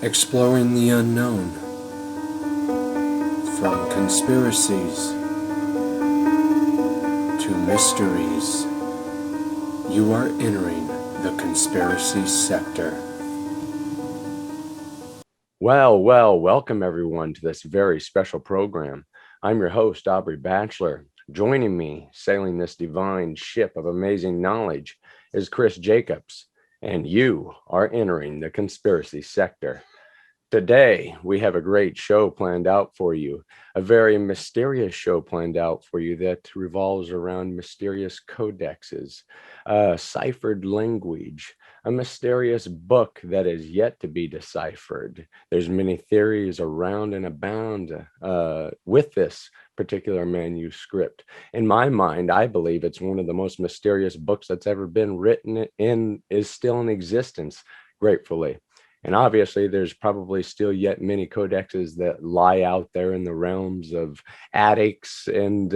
Exploring the unknown. From conspiracies to mysteries, you are entering the conspiracy sector. Well, welcome everyone to this very special program. I'm your host, Aubrey Batchelor. Joining me, sailing this divine ship of amazing knowledge, is Chris Jacobs, and you are entering the conspiracy sector. Today, we have a great show planned out for you, a very mysterious show planned out for you that revolves around mysterious codexes, ciphered language, a mysterious book that is yet to be deciphered. There's many theories around and abound with this particular manuscript. In my mind, I believe it's one of the most mysterious books that's ever been written and is still in existence, gratefully. And obviously, there's probably still yet many codexes that lie out there in the realms of attics and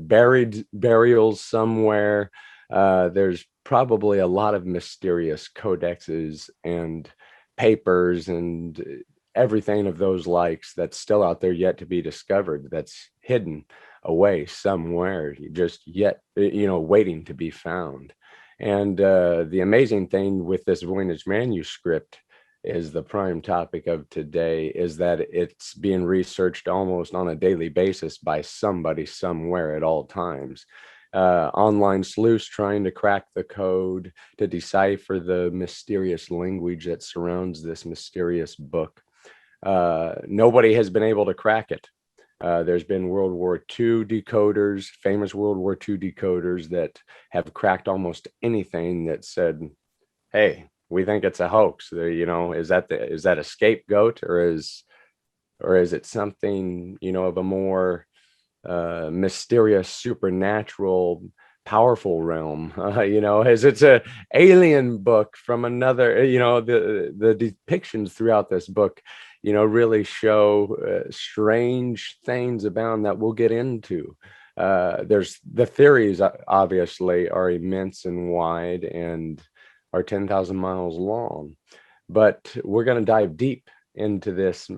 buried burials somewhere. There's probably a lot of mysterious codexes and papers and everything of those likes that's still out there yet to be discovered, that's hidden away somewhere, just yet, waiting to be found. And the amazing thing with this Voynich manuscript is the prime topic of today is that it's being researched almost on a daily basis by somebody somewhere at all times. Online sleuths trying to crack the code to decipher the mysterious language that surrounds this mysterious book. Nobody has been able to crack it. There's been World War II decoders, famous World War II decoders that have cracked almost anything that said, hey, we think it's a hoax. Is that a scapegoat, or is it something, of a more mysterious, supernatural, powerful realm? As it's a alien book from another. The depictions throughout this book, really show strange things abound that we'll get into. There's the theories, obviously, are immense and wide and are 10,000 miles long. But we're going to dive deep into this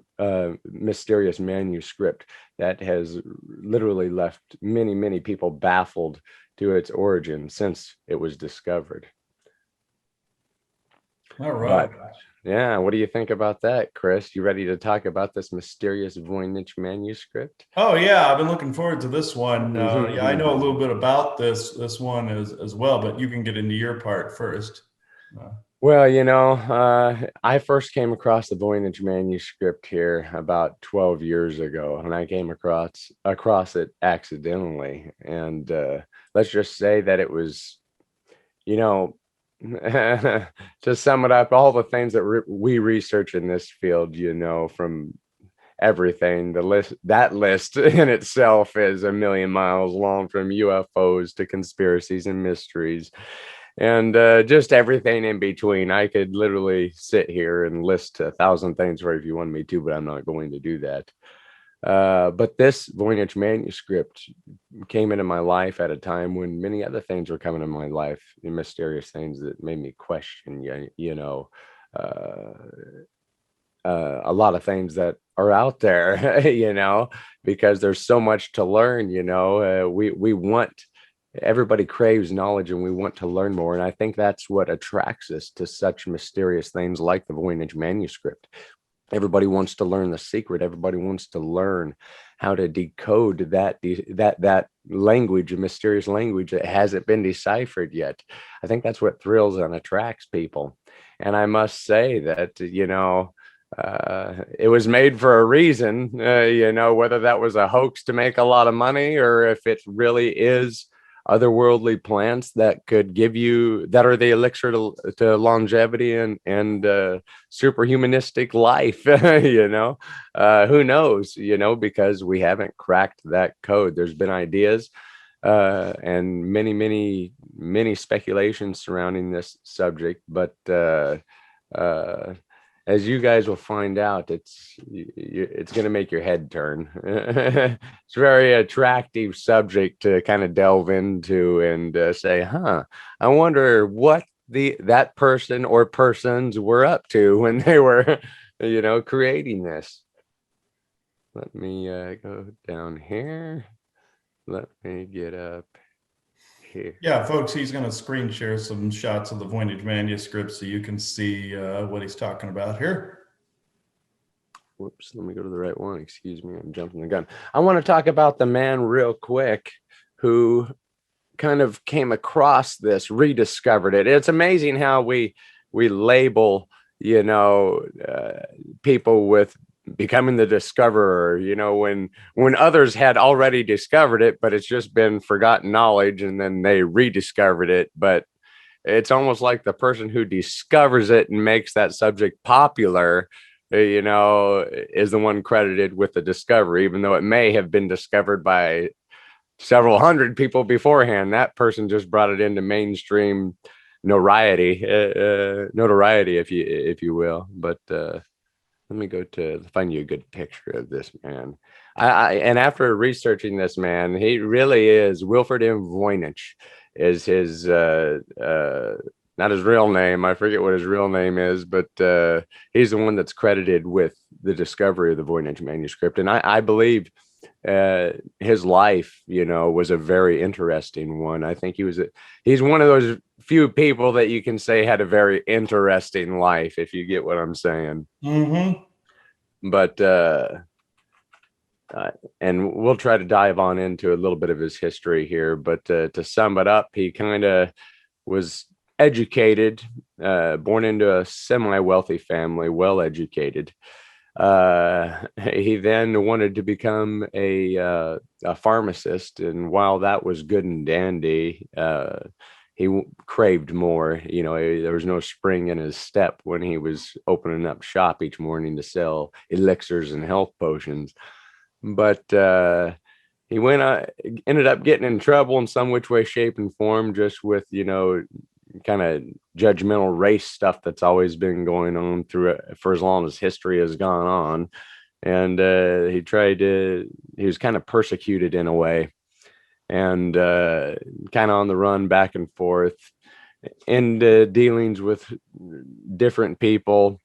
mysterious manuscript that has literally left many, many people baffled to its origin since it was discovered. All right. But yeah, what do you think about that, Chris? You ready to talk about this mysterious Voynich manuscript? Oh yeah, I've been looking forward to this one. Yeah, I know a little bit about this one as well, but you can get into your part first. Well, I first came across the Voynich manuscript here about 12 years ago, and I came across it accidentally. And let's just say that it was, you know, to sum it up, all the things that we research in this field, from everything, that list in itself is a million miles long, from UFOs to conspiracies and mysteries and just everything in between. I could literally sit here and list 1,000 things for if you wanted me to, but I'm not going to do that. But this Voynich manuscript came into my life at a time when many other things were coming in my life, mysterious things that made me question, uh, a lot of things that are out there, because there's so much to learn. We want, everybody craves knowledge and we want to learn more. And I think that's what attracts us to such mysterious things like the Voynich manuscript. Everybody wants to learn the secret. Everybody wants to learn how to decode that language, a mysterious language that hasn't been deciphered yet. I think that's what thrills and attracts people. And I must say that, it was made for a reason, whether that was a hoax to make a lot of money or if it really is otherworldly plants that could give you, that are the elixir to longevity and superhumanistic life. Who knows, because we haven't cracked that code. There's been ideas and many speculations surrounding this subject, but as you guys will find out, it's going to make your head turn. It's a very attractive subject to kind of delve into and say, I wonder what that person or persons were up to when they were creating this. Let me go down here. Let me get up here. Yeah, folks, he's going to screen share some shots of the Voynich manuscript so you can see what he's talking about here. Whoops, let me go to the right one. Excuse me, I'm jumping the gun. I want to talk about the man real quick who kind of came across this, rediscovered it. It's amazing how we label, people with becoming the discoverer, when others had already discovered it, but it's just been forgotten knowledge, and then they rediscovered it. But it's almost like the person who discovers it and makes that subject popular, is the one credited with the discovery, even though it may have been discovered by several hundred people beforehand. That person just brought it into mainstream notoriety, if you will. But let me go to find you a good picture of this man. And after researching this man, he really is Wilfred M. Voynich is his not his real name. I forget what his real name is, but he's the one that's credited with the discovery of the Voynich manuscript. And I believe his life, was a very interesting one. I think he's one of those few people that you can say had a very interesting life, if you get what I'm saying. Mm-hmm. But and we'll try to dive on into a little bit of his history here. But to sum it up, he kind of was educated, born into a semi-wealthy family, well educated. He then wanted to become a pharmacist, and while that was good and dandy, he craved more. There was no spring in his step when he was opening up shop each morning to sell elixirs and health potions. But he ended up getting in trouble in some which way, shape, and form, just with kind of judgmental race stuff that's always been going on for as long as history has gone on. And he was kind of persecuted in a way, and kind of on the run back and forth in dealings with different people,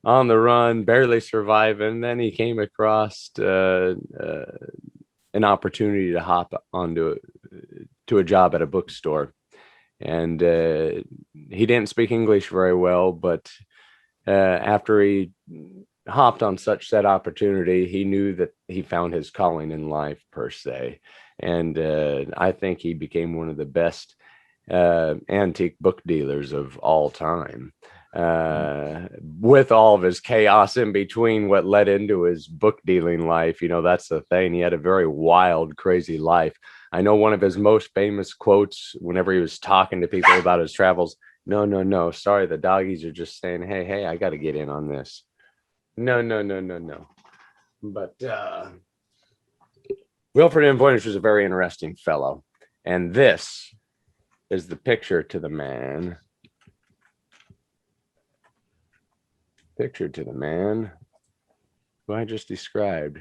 on the run, barely surviving. Then he came across an opportunity to hop onto a job at a bookstore. And he didn't speak English very well, but after he hopped on such said opportunity, he knew that he found his calling in life, per se. And I think he became one of the best antique book dealers of all time. With all of his chaos in between, what led into his book dealing life, that's the thing. He had a very wild, crazy life. I know one of his most famous quotes whenever he was talking to people about his travels: no, sorry, the doggies are just saying, hey, I got to get in on this. No. But Wilfred M. Voynich was a very interesting fellow. And this is the picture to the man. Picture to the man who I just described.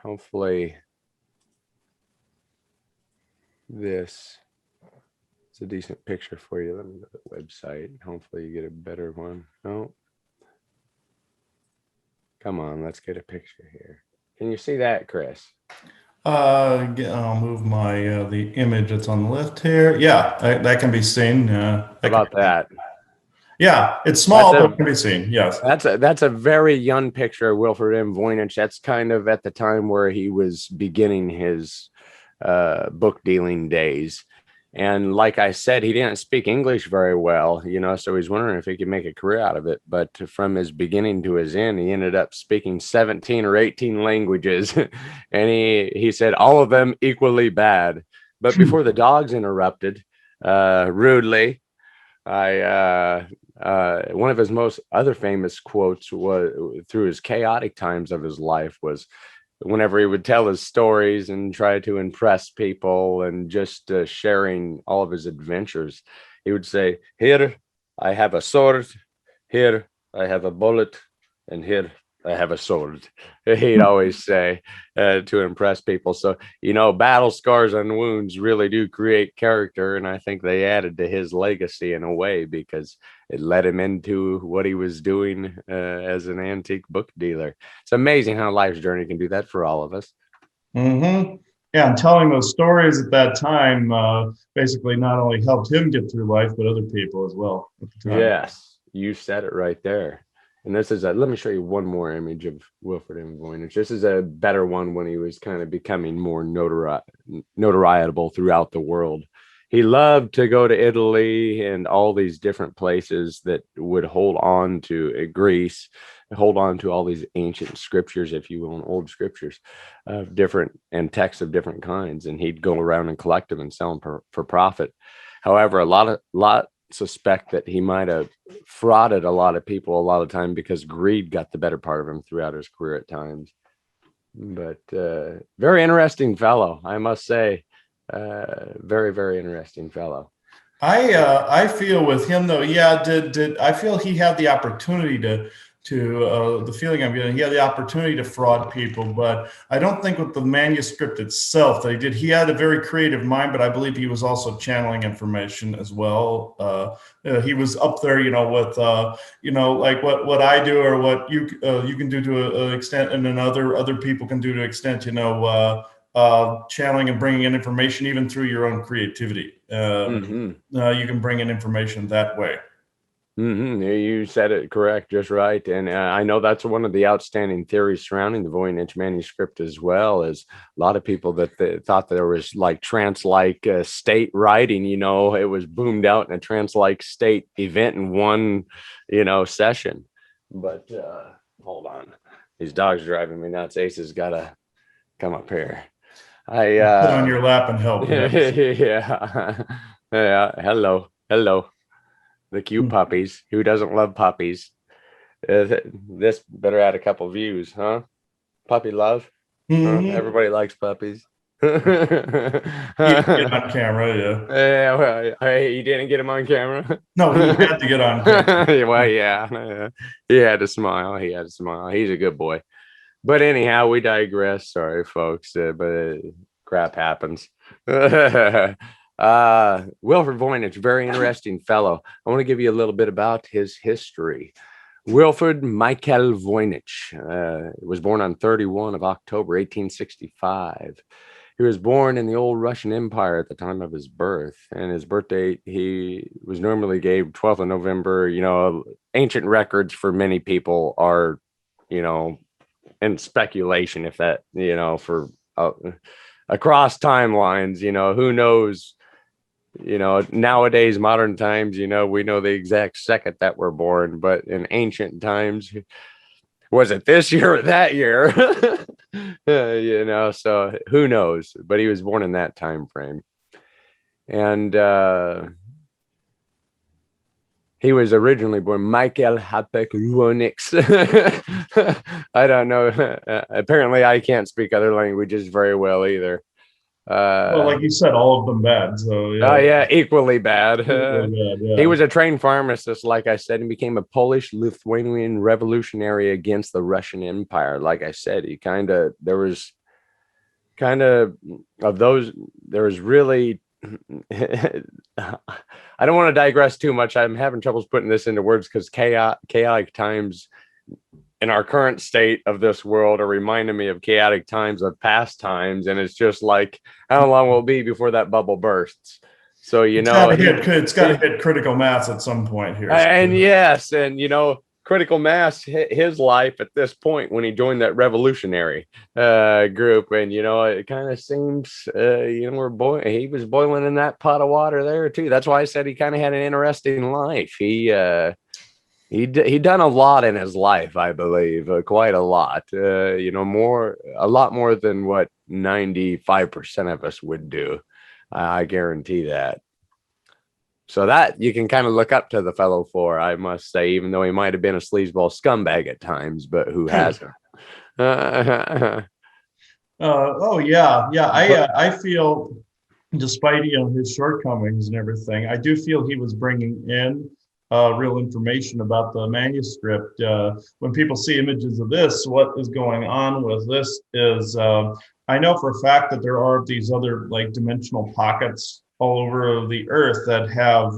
Hopefully this is a decent picture for you. Let me go to the website. Hopefully you get a better one. No. Come on, let's get a picture here. Can you see that, Chris? I'll move my the image that's on the left here. Yeah, that can be seen. How about that? Yeah, it's small, but it can be seen. Yes. That's a very young picture of Wilfred M. Voynich. That's kind of at the time where he was beginning his book dealing days. And like I said, he didn't speak English very well, so he's wondering if he could make a career out of it. But from his beginning to his end, he ended up speaking 17 or 18 languages. And he said all of them equally bad. But before the dogs interrupted rudely, one of his most other famous quotes was through his chaotic times of his life was whenever he would tell his stories and try to impress people and just sharing all of his adventures, he would say, "Here I have a sword, here I have a bullet, and here I have a sword." He'd always say to impress people. So, battle scars and wounds really do create character. And I think they added to his legacy in a way, because it led him into what he was doing as an antique book dealer. It's amazing how life's journey can do that for all of us. Mm-hmm. Yeah, and telling those stories at that time basically not only helped him get through life, but other people as well at the time. Yes, you said it right there. And this is let me show you one more image of Wilfred and Voynich. This is a better one when he was kind of becoming more notoriable throughout the world. He loved to go to Italy and all these different places that would hold on to Greece, hold on to all these ancient scriptures, if you will, and old scriptures of different and texts of different kinds. And he'd go around and collect them and sell them for profit. However, a lot suspect that he might have frauded a lot of people a lot of time because greed got the better part of him throughout his career at times. But very interesting fellow, I must say. Very, very interesting fellow. I feel with him though, yeah, did I feel he had the opportunity to the feeling I'm getting, he had the opportunity to fraud people, but I don't think with the manuscript itself that he did. He had a very creative mind, but I believe he was also channeling information as well. He was up there, with like what I do or what you can do to an extent, and then other people can do to an extent, channeling and bringing in information even through your own creativity. You can bring in information that way. You said it correct, just right. And I know that's one of the outstanding theories surrounding the Voynich manuscript as well, is a lot of people that thought there was like trance-like state writing, it was boomed out in a trance-like state event in one, session. But hold on. These dogs driving me nuts. Ace has got to come up here. Sit on your lap and help. Yeah. Hello. The cute puppies. Who doesn't love puppies? This better add a couple views, huh? Puppy love. Everybody likes puppies. You get on camera, yeah. Yeah, well, you didn't get him on camera. No, he had to get on camera. Well, yeah, he had to smile. He's a good boy. But anyhow, we digress. Sorry, folks, but crap happens. Wilfred Voynich, very interesting fellow. I want to give you a little bit about his history. Wilfred Michael Voynich was born on 31 of October, 1865. He was born in the old Russian Empire at the time of his birth, and his birth date, he was normally gave 12th of November. Ancient records for many people are, in speculation, if that, for across timelines, who knows. Nowadays, modern times, we know the exact second that we're born, but in ancient times, was it this year or that year? So who knows? But he was born in that time frame. And he was originally born Michael Hapek Ruonix. I don't know. Apparently, I can't speak other languages very well either. Well, like you said, all of them bad. So yeah. Oh yeah, equally bad. Yeah. He was a trained pharmacist, like I said, and became a Polish-Lithuanian revolutionary against the Russian Empire. Like I said, there was really. I don't want to digress too much. I'm having troubles putting this into words because chaotic times in our current state of this world are reminding me of chaotic times of past times, and it's just like, how long will it be before that bubble bursts? So it's got to hit critical mass at some point here. And yes, and critical mass hit his life at this point when he joined that revolutionary group, and it kind of seems he was boiling in that pot of water there too. That's why I said he kind of had an interesting life. He'd done a lot in his life, I believe, quite a lot. A lot more than what 95% of us would do. I guarantee that. So that you can kind of look up to the fellow for, I must say, even though he might have been a sleazeball scumbag at times, but who hasn't? Oh yeah. I feel, despite his shortcomings and everything, I do feel he was bringing in real information about the manuscript. When people see images of this, what is going on with this is, I know for a fact that there are these other like dimensional pockets all over the earth that have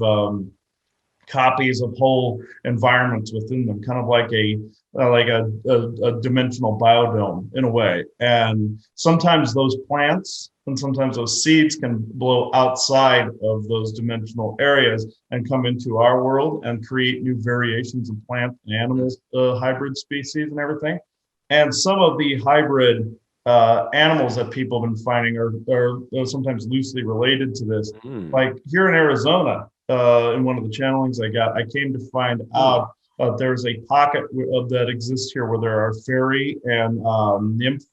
copies of whole environments within them, kind of like a dimensional biodome in a way. And sometimes those plants and sometimes those seeds can blow outside of those dimensional areas and come into our world and create new variations of plant and animals, hybrid species and everything. And some of the hybrid animals that people have been finding are sometimes loosely related to this. Like here in Arizona, in one of the channelings I got, I came to find out there's a pocket that exists here where there are fairy and nymph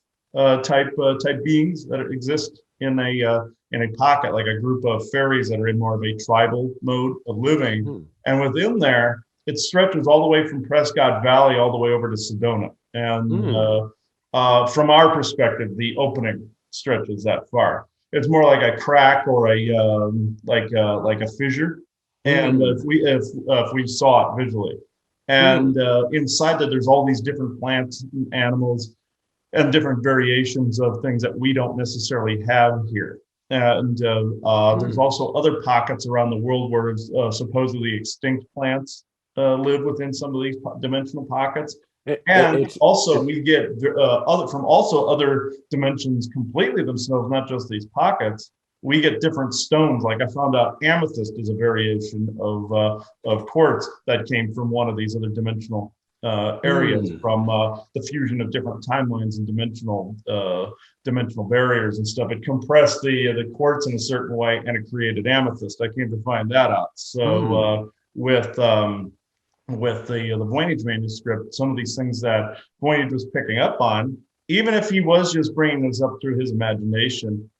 type beings that exist in a pocket, like a group of fairies that are in more of a tribal mode of living. And within there, it stretches all the way from Prescott Valley all the way over to Sedona. And from our perspective, the opening stretches that far. It's more like a crack or like a fissure. And if we saw it visually, and inside that, there's all these different plants and animals and different variations of things that we don't necessarily have here. And there's also other pockets around the world where supposedly extinct plants live within some of these dimensional pockets. And we get other dimensions completely themselves, not just these pockets. We get different stones. Like I found out amethyst is a variation of quartz that came from one of these other dimensional areas from the fusion of different timelines and dimensional barriers and stuff. It compressed the quartz in a certain way and it created amethyst. I came to find that out. So with the Voynich manuscript, some of these things that Voynich was picking up on, even if he was just bringing this up through his imagination,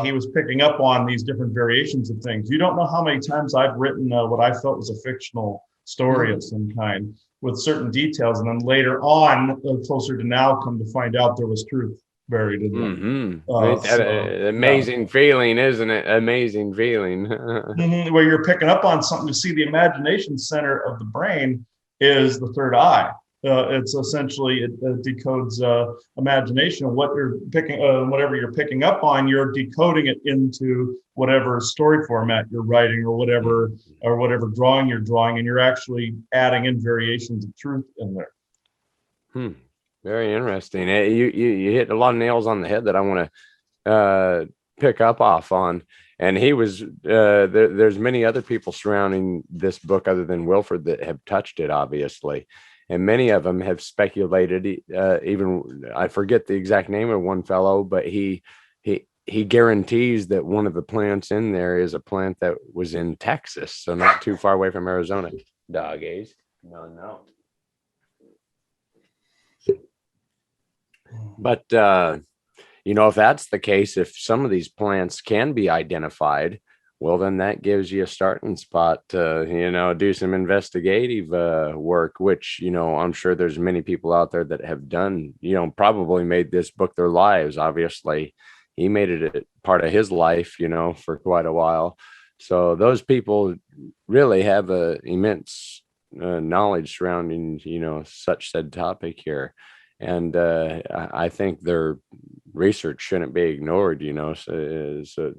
he was picking up on these different variations of things. You don't know how many times I've written what I felt was a fictional story of some kind with certain details, and then later on, closer to now, come to find out there was truth buried in them. Amazing feeling, isn't it? Amazing feeling. Where you're picking up on something. To see the imagination center of the brain is the third eye. It's essentially it decodes imagination. What you're picking, whatever you're picking up on, you're decoding it into whatever story format you're writing, or whatever drawing you're drawing, and you're actually adding in variations of truth in there. Very interesting. You hit a lot of nails on the head that I want to pick up off on. And he was there's many other people surrounding this book other than Wilford that have touched it, obviously. And many of them have speculated, even I forget the exact name of one fellow, but he guarantees that one of the plants in there is a plant that was in Texas, so not too far away from Arizona. Doggies. No. But, if that's the case, if some of these plants can be identified, well, then that gives you a starting spot to, do some investigative work, which, I'm sure there's many people out there that have done, probably made this book their lives. Obviously, he made it a part of his life, for quite a while. So those people really have a immense knowledge surrounding, such said topic here. And I think their research shouldn't be ignored, so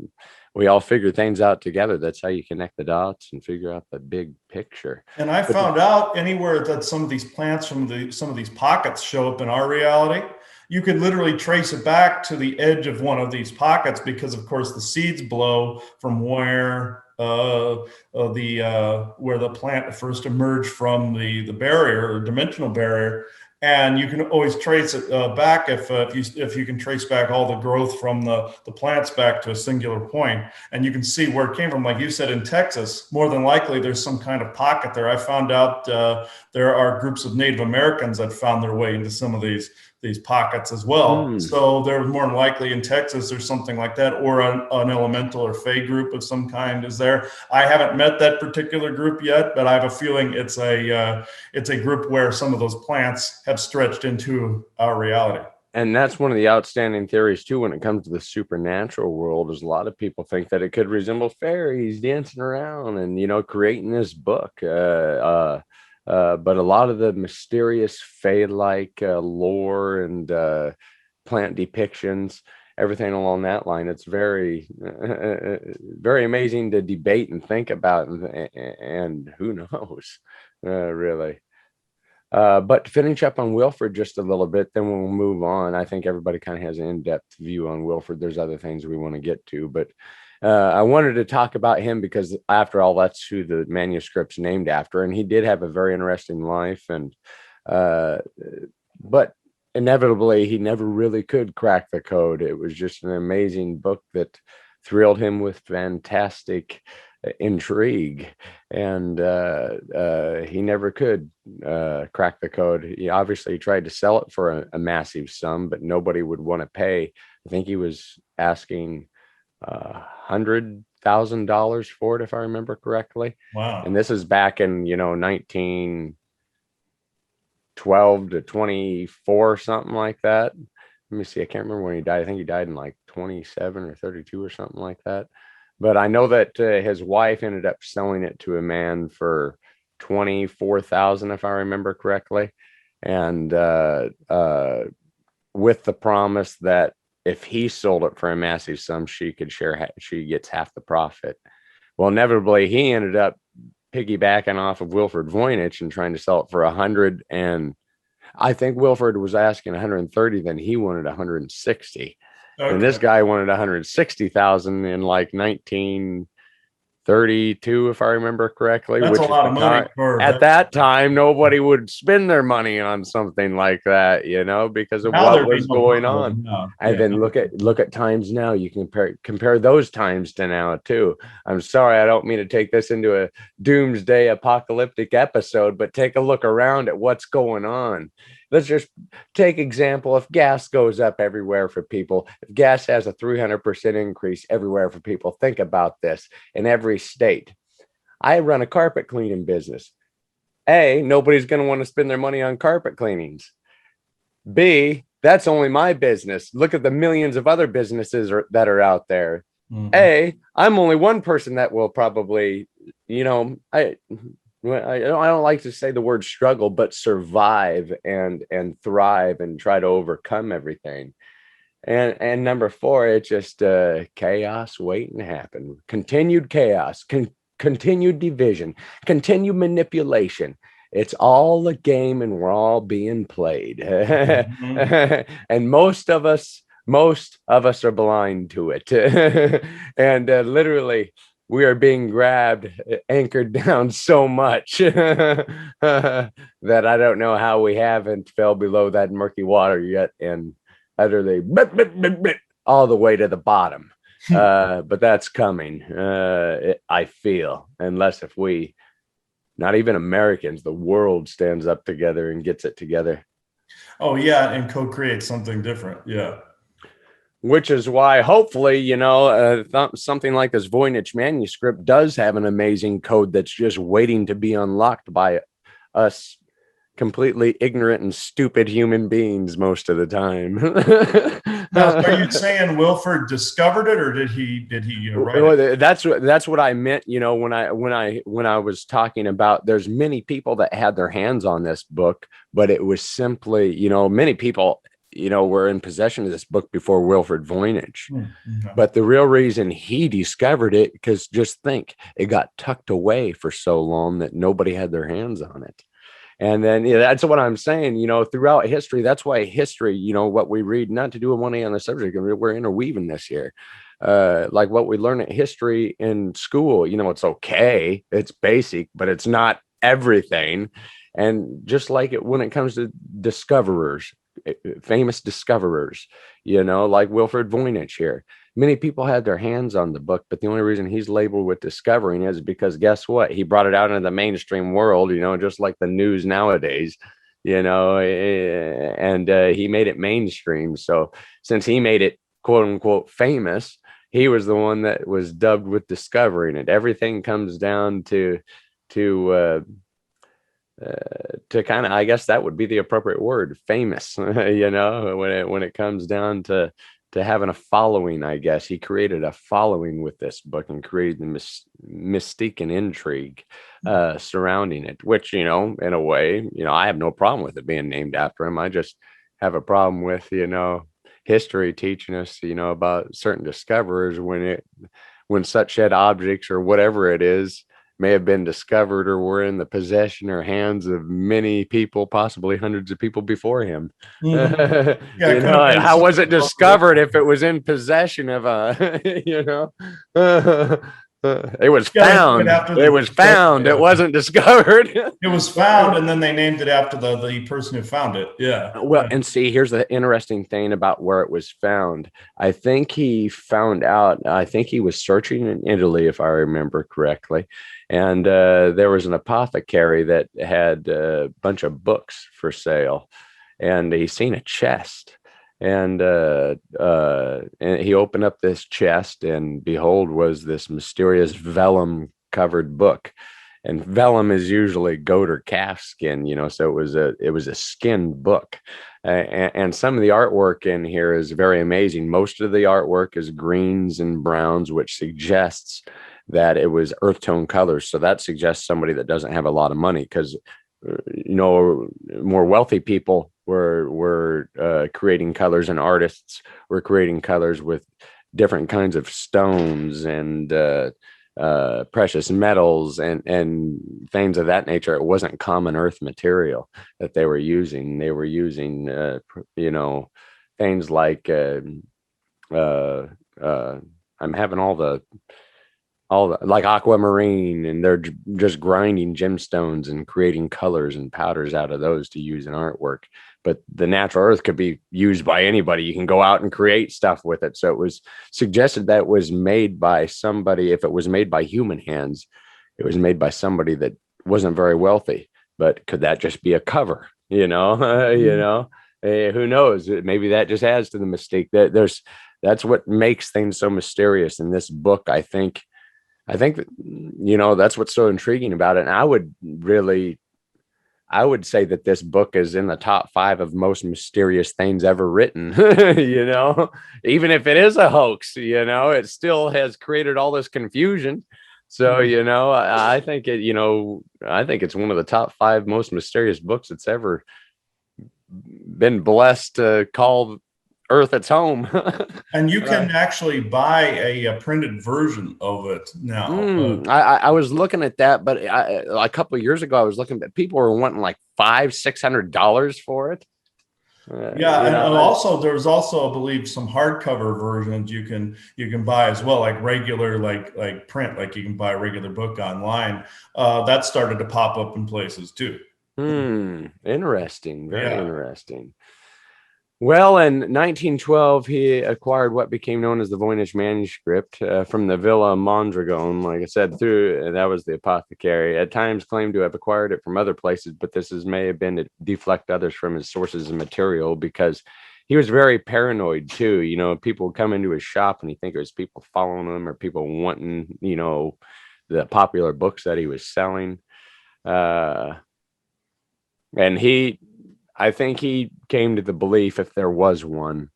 we all figure things out together. That's how you connect the dots and figure out the big picture. And I found out anywhere that some of these plants from some of these pockets show up in our reality, you could literally trace it back to the edge of one of these pockets, because of course the seeds blow from where the plant first emerged from the barrier or dimensional barrier. And you can always trace it back if you can trace back all the growth from the plants back to a singular point, and you can see where it came from. Like you said, in Texas, more than likely there's some kind of pocket there. I found out there are groups of Native Americans that found their way into some of these pockets as well. So they're more than likely in Texas or something like that, or an elemental or fae group of some kind is there. I haven't met that particular group yet, but I have a feeling it's a group where some of those plants have stretched into our reality. And that's one of the outstanding theories too when it comes to the supernatural world, is a lot of people think that it could resemble fairies dancing around and creating this book. But a lot of the mysterious fae-like lore and plant depictions everything along that line. It's very, very amazing to debate and think about, and who knows, really. But to finish up on Wilford just a little bit, then we'll move on. I think everybody kind of has an in-depth view on Wilford. There's other things we want to get to, but I wanted to talk about him because, after all, that's who the manuscript's named after, and he did have a very interesting life. And but inevitably, he never really could crack the code. It was just an amazing book that thrilled him with fantastic intrigue, and he never could crack the code. He obviously tried to sell it for a massive sum, but nobody would want to pay. I think he was asking $100,000 for it, if I remember correctly. Wow. And this is back in 1912 to 24, something like that. Let me see. I can't remember when he died. I think he died in like 27 or 32 or something like that. But I know that his wife ended up selling it to a man for 24,000, if I remember correctly, and with the promise that if he sold it for a massive sum, she gets half the profit. Well, inevitably, he ended up piggybacking off of Wilford Voynich and trying to sell it for 100, and I think Wilford was asking 130, then he wanted 160. Okay. And this guy wanted 160,000 in like 1932, if I remember correctly. That's a lot of money at that time. Nobody would spend their money on something like that, because of what was going on. No. And then look at times now. You can compare those times to now too. I'm sorry, I don't mean to take this into a doomsday apocalyptic episode, but take a look around at what's going on. Let's just take example. If gas goes up everywhere for people, if gas has a 300% increase everywhere for people, think about this in every state. I run a carpet cleaning business. A, nobody's going to want to spend their money on carpet cleanings. B, that's only my business. Look at the millions of other businesses that are out there. Mm-hmm. A, I'm only one person that will probably, I don't like to say the word struggle, but survive and thrive and try to overcome everything. And number 4, it's just chaos waiting to happen. Continued chaos, continued division, continued manipulation. It's all a game, and we're all being played. Mm-hmm. And most of us are blind to it. And literally, we are being grabbed, anchored down so much that I don't know how we haven't fell below that murky water yet and utterly all the way to the bottom. But that's coming, I feel, unless if we, not even Americans, the world stands up together and gets it together. Oh, yeah, and co-create something different. Yeah. Which is why, hopefully, something like this Voynich manuscript does have an amazing code that's just waiting to be unlocked by us completely ignorant and stupid human beings most of the time. Now, are you saying Wilford discovered it, or did he write it? That's what I meant. When I was talking about, there's many people that had their hands on this book, but it was simply, many people were in possession of this book before Wilford Voynich. Mm-hmm. But the real reason he discovered it, because just think, it got tucked away for so long that nobody had their hands on it. And then that's what I'm saying, throughout history. That's why history, what we read, not to do a 1A on the subject, we're interweaving this here. Like what we learn at history in school, it's okay, it's basic, but it's not everything. And just like it when it comes to discoverers, famous discoverers, like Wilford Voynich here. Many people had their hands on the book, but the only reason he's labeled with discovering is because guess what? He brought it out into the mainstream world, just like the news nowadays, and he made it mainstream. So since he made it quote unquote famous, he was the one that was dubbed with discovering it. Everything comes down to kind of, I guess that would be the appropriate word, famous, when it comes down to having a following. I guess he created a following with this book and created the mystique and intrigue surrounding it, which, in a way, I have no problem with it being named after him. I just have a problem with, history teaching us, about certain discoverers when such said objects or whatever it is may have been discovered or were in the possession or hands of many people, possibly hundreds of people before him. Mhm. Yeah, it could have been How was something it discovered if it was in possession of a, it was Yeah, they took it found. after It the was found. It yeah. wasn't discovered. It was found, and then they named it after the person who found it. Yeah. Well, and see, here's the interesting thing about where it was found. I think he was searching in Italy, if I remember correctly. And there was an apothecary that had a bunch of books for sale. And he seen a chest. And he opened up this chest, and behold, was this mysterious vellum covered book. And vellum is usually goat or calf skin, so it was a skinned book. And some of the artwork in here is very amazing. Most of the artwork is greens and browns, which suggests that it was earth tone colors. So that suggests somebody that doesn't have a lot of money, because more wealthy people were creating colors, and artists were creating colors with different kinds of stones and precious metals and things of that nature. It wasn't common earth material that they were using. They were using things like I'm having all the like aquamarine, and they're just grinding gemstones and creating colors and powders out of those to use in artwork. But the natural earth could be used by anybody. You can go out and create stuff with it. So it was suggested that it was made by somebody. If it was made by human hands, it was made by somebody that wasn't very wealthy. But could that just be a cover? Who knows? Maybe that just adds to the mystique. That's what makes things so mysterious in this book. I think that, that's what's so intriguing about it. And I would say that this book is in the top 5 of most mysterious things ever written. Even if it is a hoax, it still has created all this confusion. So, I think it's one of the top 5 most mysterious books that's ever been blessed to call Earth its home. And you can actually buy a printed version of it now. I was looking at that, but a couple of years ago, I was looking at people were wanting like $500-$600 for it. Also there's also, I believe, some hardcover versions you can buy as well, like regular like print, like you can buy a regular book online. That started to pop up in places too. Interesting. Very interesting. Well, in 1912, he acquired what became known as the Voynich manuscript from the Villa Mondragone. Like I said, that was the apothecary. At times claimed to have acquired it from other places, but may have been to deflect others from his sources of material, because he was very paranoid too. People would come into his shop and he think it was people following him or people wanting, the popular books that he was selling. And I think he came to the belief, if there was one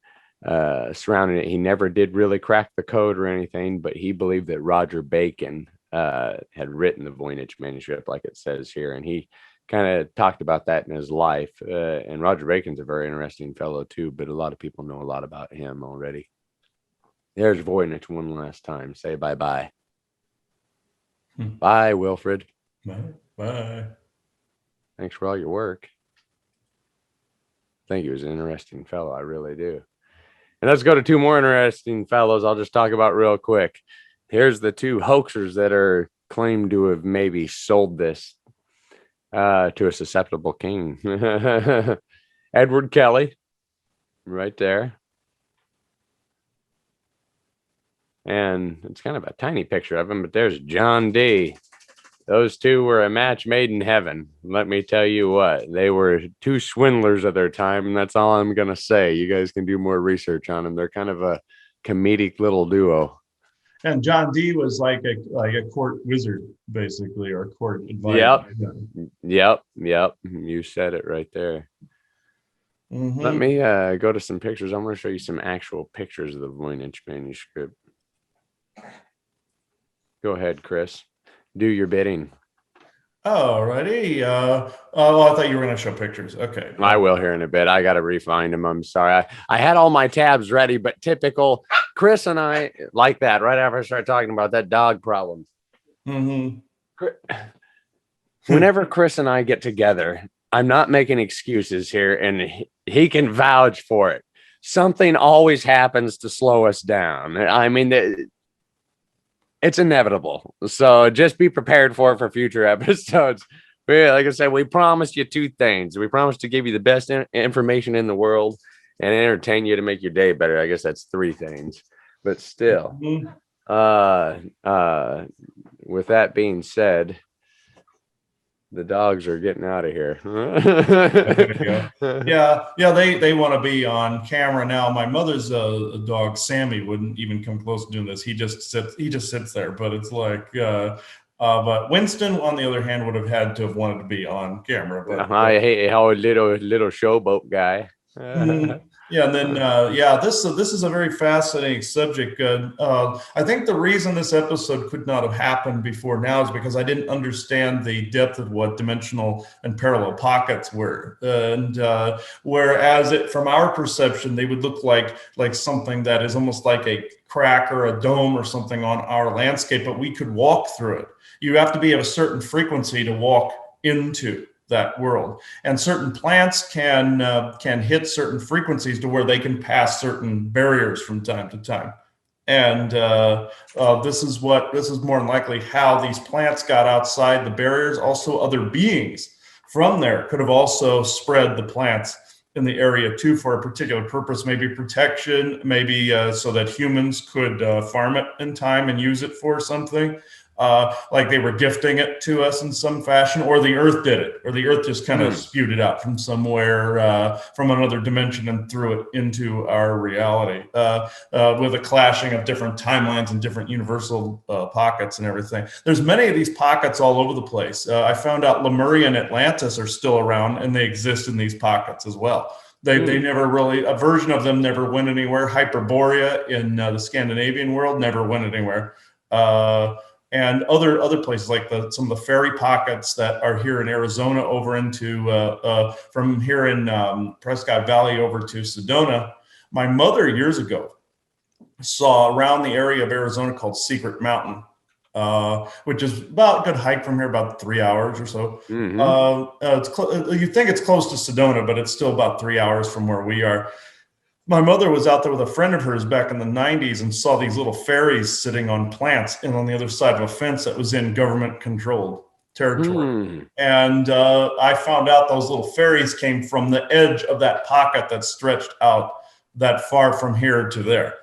surrounding it, he never did really crack the code or anything, but he believed that Roger Bacon had written the Voynich manuscript, like it says here. And he kind of talked about that in his life. And Roger Bacon's a very interesting fellow too, but a lot of people know a lot about him already. There's Voynich one last time. Say bye-bye. Bye, Wilfred. Bye. Thanks for all your work. I think he was an interesting fellow. I really do. And let's go to 2 more interesting fellows I'll just talk about real quick. Here's the 2 hoaxers that are claimed to have maybe sold this to a susceptible king. Edward Kelly, right there. And it's kind of a tiny picture of him, but there's John Dee. Those 2 were a match made in heaven. Let me tell you what, they were 2 swindlers of their time, and that's all I'm going to say. You guys can do more research on them. They're kind of a comedic little duo. And John Dee was like a court wizard, basically, or court advisor. Yep. You said it right there. Mm-hmm. Let me go to some pictures. I'm going to show you some actual pictures of the Voynich manuscript. Go ahead, Chris. Do your bidding. Alrighty. Well, I thought you were going to show pictures. Okay. I will here in a bit. I got to refind them. I'm sorry. I had all my tabs ready, but typical Chris and I like that right after I start talking about that dog problem. Mm-hmm. Whenever Chris and I get together, I'm not making excuses here, and he can vouch for it. Something always happens to slow us down. I mean, it's inevitable. So just be prepared for it for future episodes. Like I said, we promised you two things. We promised to give you the best information in the world and entertain you to make your day better. I guess that's three things, but still, Mm-hmm. with that being said, the dogs are getting out of here. There you go. Yeah. They want to be on camera now. My mother's dog Sammy wouldn't even come close to doing this. He just sits there. But it's like, but Winston, on the other hand, would have had to have wanted to be on camera. But I hate how little showboat guy. yeah, and then this is a very fascinating subject. I think the reason this episode could not have happened before now is because I didn't understand the depth of what dimensional and parallel pockets were, and whereas from our perception, they would look like something that is almost like a crack or a dome or something on our landscape, but we could walk through it. You have to be at a certain frequency to walk into that world, and certain plants can hit certain frequencies to where they can pass certain barriers from time to time. And this is more than likely how these plants got outside the barriers. Also, other beings from there could have also spread the plants in the area too for a particular purpose, maybe protection, maybe so that humans could farm it in time and use it for something. Like they were gifting it to us in some fashion, or the earth did it, or the earth just kind of spewed it out from somewhere, from another dimension, and threw it into our reality, with a clashing of different timelines and different universal pockets and everything. There's many of these pockets all over the place. I found out Lemurian Atlantis are still around, and they exist in these pockets as well. They never really, a version of them never went anywhere. Hyperborea in the Scandinavian world never went anywhere. And other places like some of the fairy pockets that are here in Arizona over into from here in Prescott Valley over to Sedona. My mother years ago saw around the area of Arizona called Secret Mountain, which is about a good hike from here, about 3 hours or so. You think it's close to Sedona, but it's still about 3 hours from where we are. My mother was out there with a friend of hers back in the 90s and saw these little fairies sitting on plants and on the other side of a fence that was in government controlled territory. And I found out those little fairies came from the edge of that pocket that stretched out that far from here to there.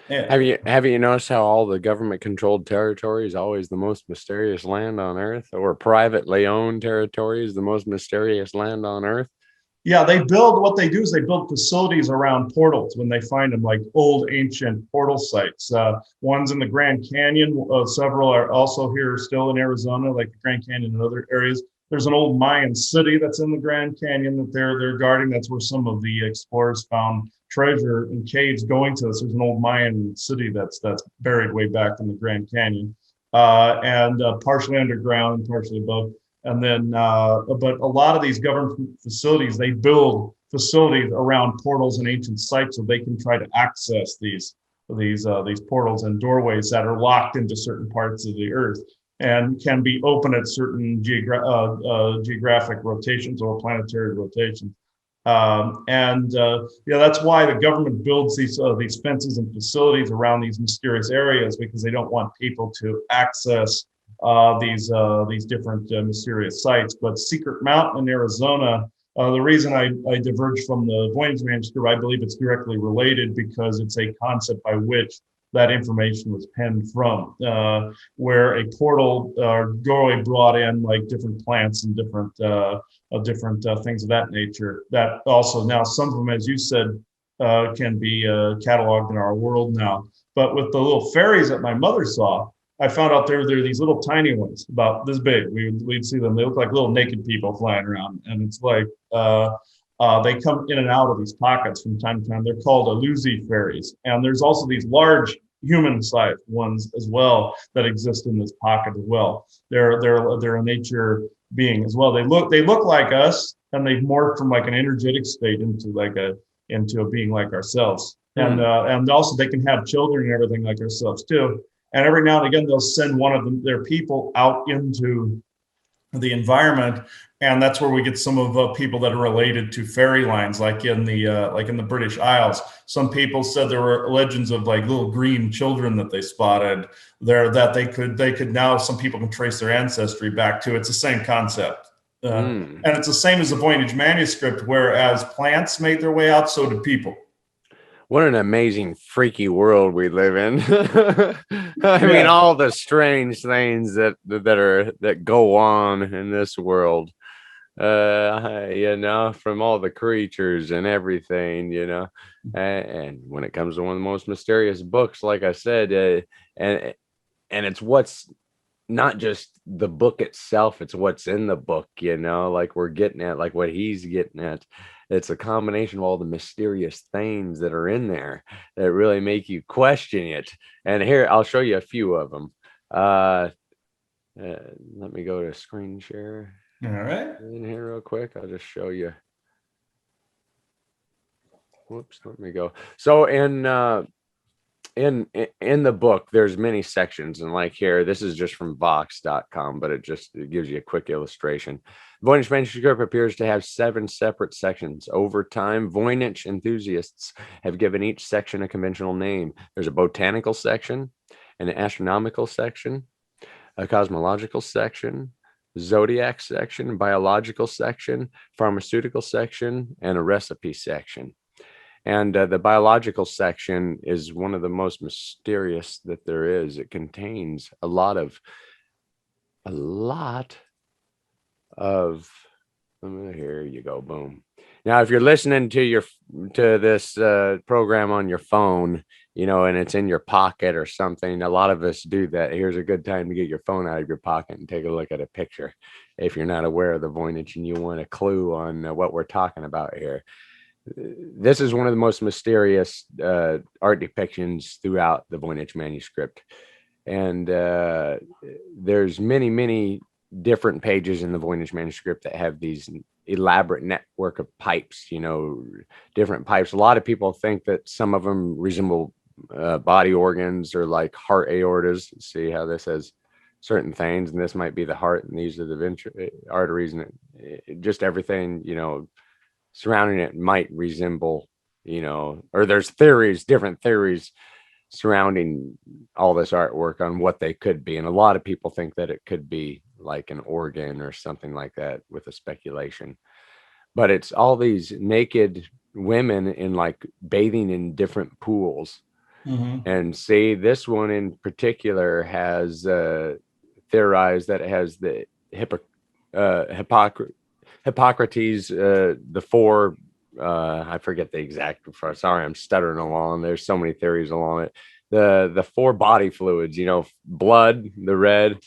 Yeah. Have you noticed how all the government controlled territory is always the most mysterious land on earth, or privately owned territory is the most mysterious land on earth? Yeah, what they do is they build facilities around portals when they find them, like old ancient portal sites. One's in the Grand Canyon. Several are also here still in Arizona, like the Grand Canyon and other areas. There's an old Mayan city that's in the Grand Canyon that they're guarding. That's where some of the explorers found treasure in caves going to this. There's an old Mayan city that's buried way back in the Grand Canyon, and partially underground and partially above. And then, but a lot of these government facilities, they build facilities around portals and ancient sites so they can try to access these portals and doorways that are locked into certain parts of the earth and can be open at certain geographic rotations or planetary rotations. That's why the government builds these fences and facilities around these mysterious areas, because they don't want people to access these different mysterious sites. But Secret Mountain in Arizona, the reason I diverged from the Voynich manuscript, I believe it's directly related because it's a concept by which that information was penned from, where a portal doorway brought in like different plants and different things of that nature. That also now some of them, as you said, can be cataloged in our world now. But with the little fairies that my mother saw, I found out there are these little tiny ones about this big. We'd see them. They look like little naked people flying around. And it's like they come in and out of these pockets from time to time. They're called Aluzi fairies. And there's also these large human-sized ones as well that exist in this pocket as well. They're a nature being as well. They look like us, and they've morphed from like an energetic state into a being like ourselves. And also they can have children and everything like ourselves too. And every now and again they'll send one of their people out into the environment, and that's where we get some of people that are related to fairy lines, like in the British Isles. Some people said there were legends of like little green children that they spotted there that they could now, some people can trace their ancestry back to. It's the same concept. And it's the same as the Voynich manuscript, whereas plants made their way out, so did people. What an amazing, freaky world we live in. I mean, all the strange things that go on in this world, from all the creatures and everything, and when it comes to one of the most mysterious books, like I said, and it's what's not just the book itself, it's what's in the book, like we're getting at, like what he's getting at. It's a combination of all the mysterious things that are in there that really make you question it. And here, I'll show you a few of them. Let me go to screen share. All right. In here real quick, I'll just show you. Whoops, let me go. So in the book, there's many sections, and like here, this is just from vox.com, but it gives you a quick illustration. Voynich manuscript appears to have 7 separate sections. Over time, Voynich enthusiasts have given each section a conventional name. There's a botanical section, an astronomical section, a cosmological section, zodiac section, biological section, pharmaceutical section, and a recipe section. And the biological section is one of the most mysterious that there is. It contains a lot of here you go, boom. Now, if you're listening to this program on your phone, and it's in your pocket or something, a lot of us do that. Here's a good time to get your phone out of your pocket and take a look at a picture if you're not aware of the Voynich and you want a clue on what we're talking about here. This is one of the most mysterious art depictions throughout the Voynich manuscript. And there's many, many different pages in the Voynich manuscript that have these elaborate network of pipes, different pipes. A lot of people think that some of them resemble body organs or like heart aortas. See how this has certain things, and this might be the heart, and these are the arteries, and just everything, surrounding it might resemble, or there's different theories surrounding all this artwork on what they could be. And a lot of people think that it could be like an organ or something like that with a speculation. But it's all these naked women in like bathing in different pools. Mm-hmm. And see, this one in particular has theorized that it has the Hippocrates, the 4, I forget the exact, sorry, I'm stuttering along. There's so many theories along it. The 4 body fluids, blood, the red,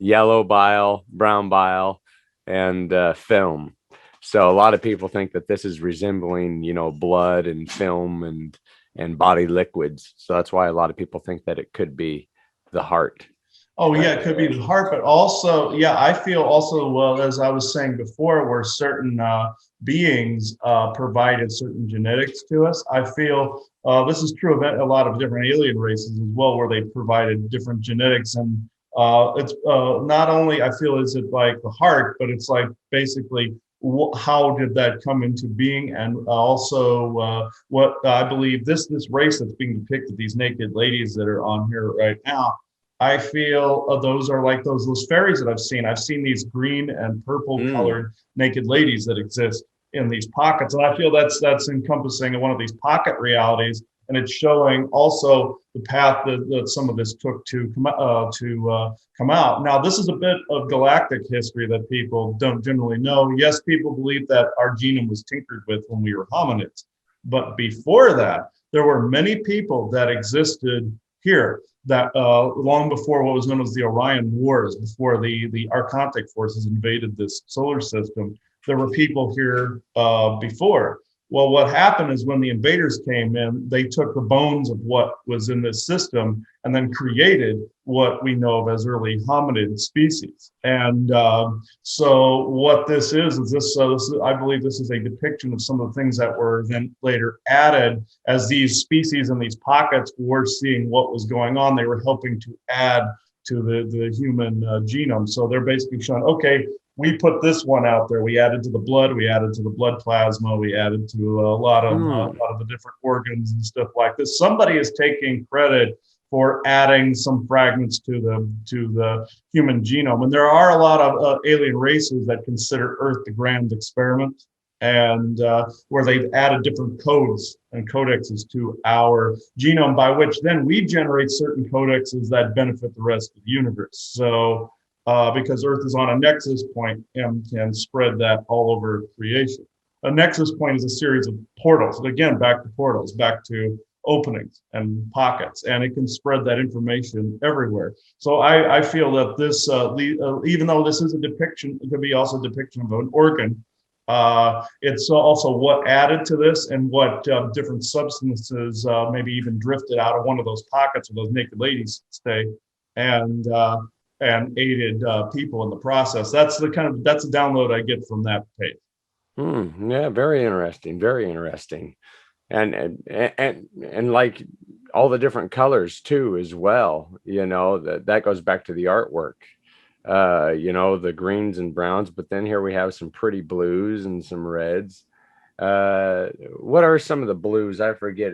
yellow bile, brown bile, and film. So a lot of people think that this is resembling, blood and film and body liquids. So that's why a lot of people think that it could be the heart. Oh, yeah, it could be the heart, but also, I feel also, well, as I was saying before, where certain beings provided certain genetics to us. I feel this is true of a lot of different alien races as well, where they provided different genetics. And it's not only, I feel, is it like the heart, but it's like basically how did that come into being? And also what I believe this race that's being depicted, these naked ladies that are on here right now, I feel those are like those fairies that I've seen. I've seen these green and purple colored naked ladies that exist in these pockets. And I feel that's encompassing one of these pocket realities. And it's showing also the path that some of this took to come out. Now, this is a bit of galactic history that people don't generally know. Yes, people believe that our genome was tinkered with when we were hominids. But before that, there were many people that existed here that long before what was known as the Orion Wars, before the Archontic forces invaded this solar system, there were people here before. Well, what happened is when the invaders came in, they took the bones of what was in this system and then created what we know of as early hominid species. And so what this is I believe this is a depiction of some of the things that were then later added as these species and these pockets were seeing what was going on. They were helping to add to the human genome. So they're basically showing, okay, we put this one out there. We added to the blood. We added to the blood plasma. We added to a lot of the different organs and stuff like this. Somebody is taking credit for adding some fragments to the human genome, and there are a lot of alien races that consider Earth the grand experiment, and where they've added different codes and codexes to our genome, by which then we generate certain codexes that benefit the rest of the universe. So. Because Earth is on a nexus point and can spread that all over creation. A nexus point is a series of portals. And again, back to portals, back to openings and pockets, and it can spread that information everywhere. So I feel that this, even though this is a depiction, it could be also a depiction of an organ. It's also what added to this and what different substances maybe even drifted out of one of those pockets where those naked ladies stay. And aided people in the process. That's the download I get from that page. Yeah, very interesting. Very interesting, and like all the different colors too, as well. That goes back to the artwork. The greens and browns, but then here we have some pretty blues and some reds. What are some of the blues? I forget.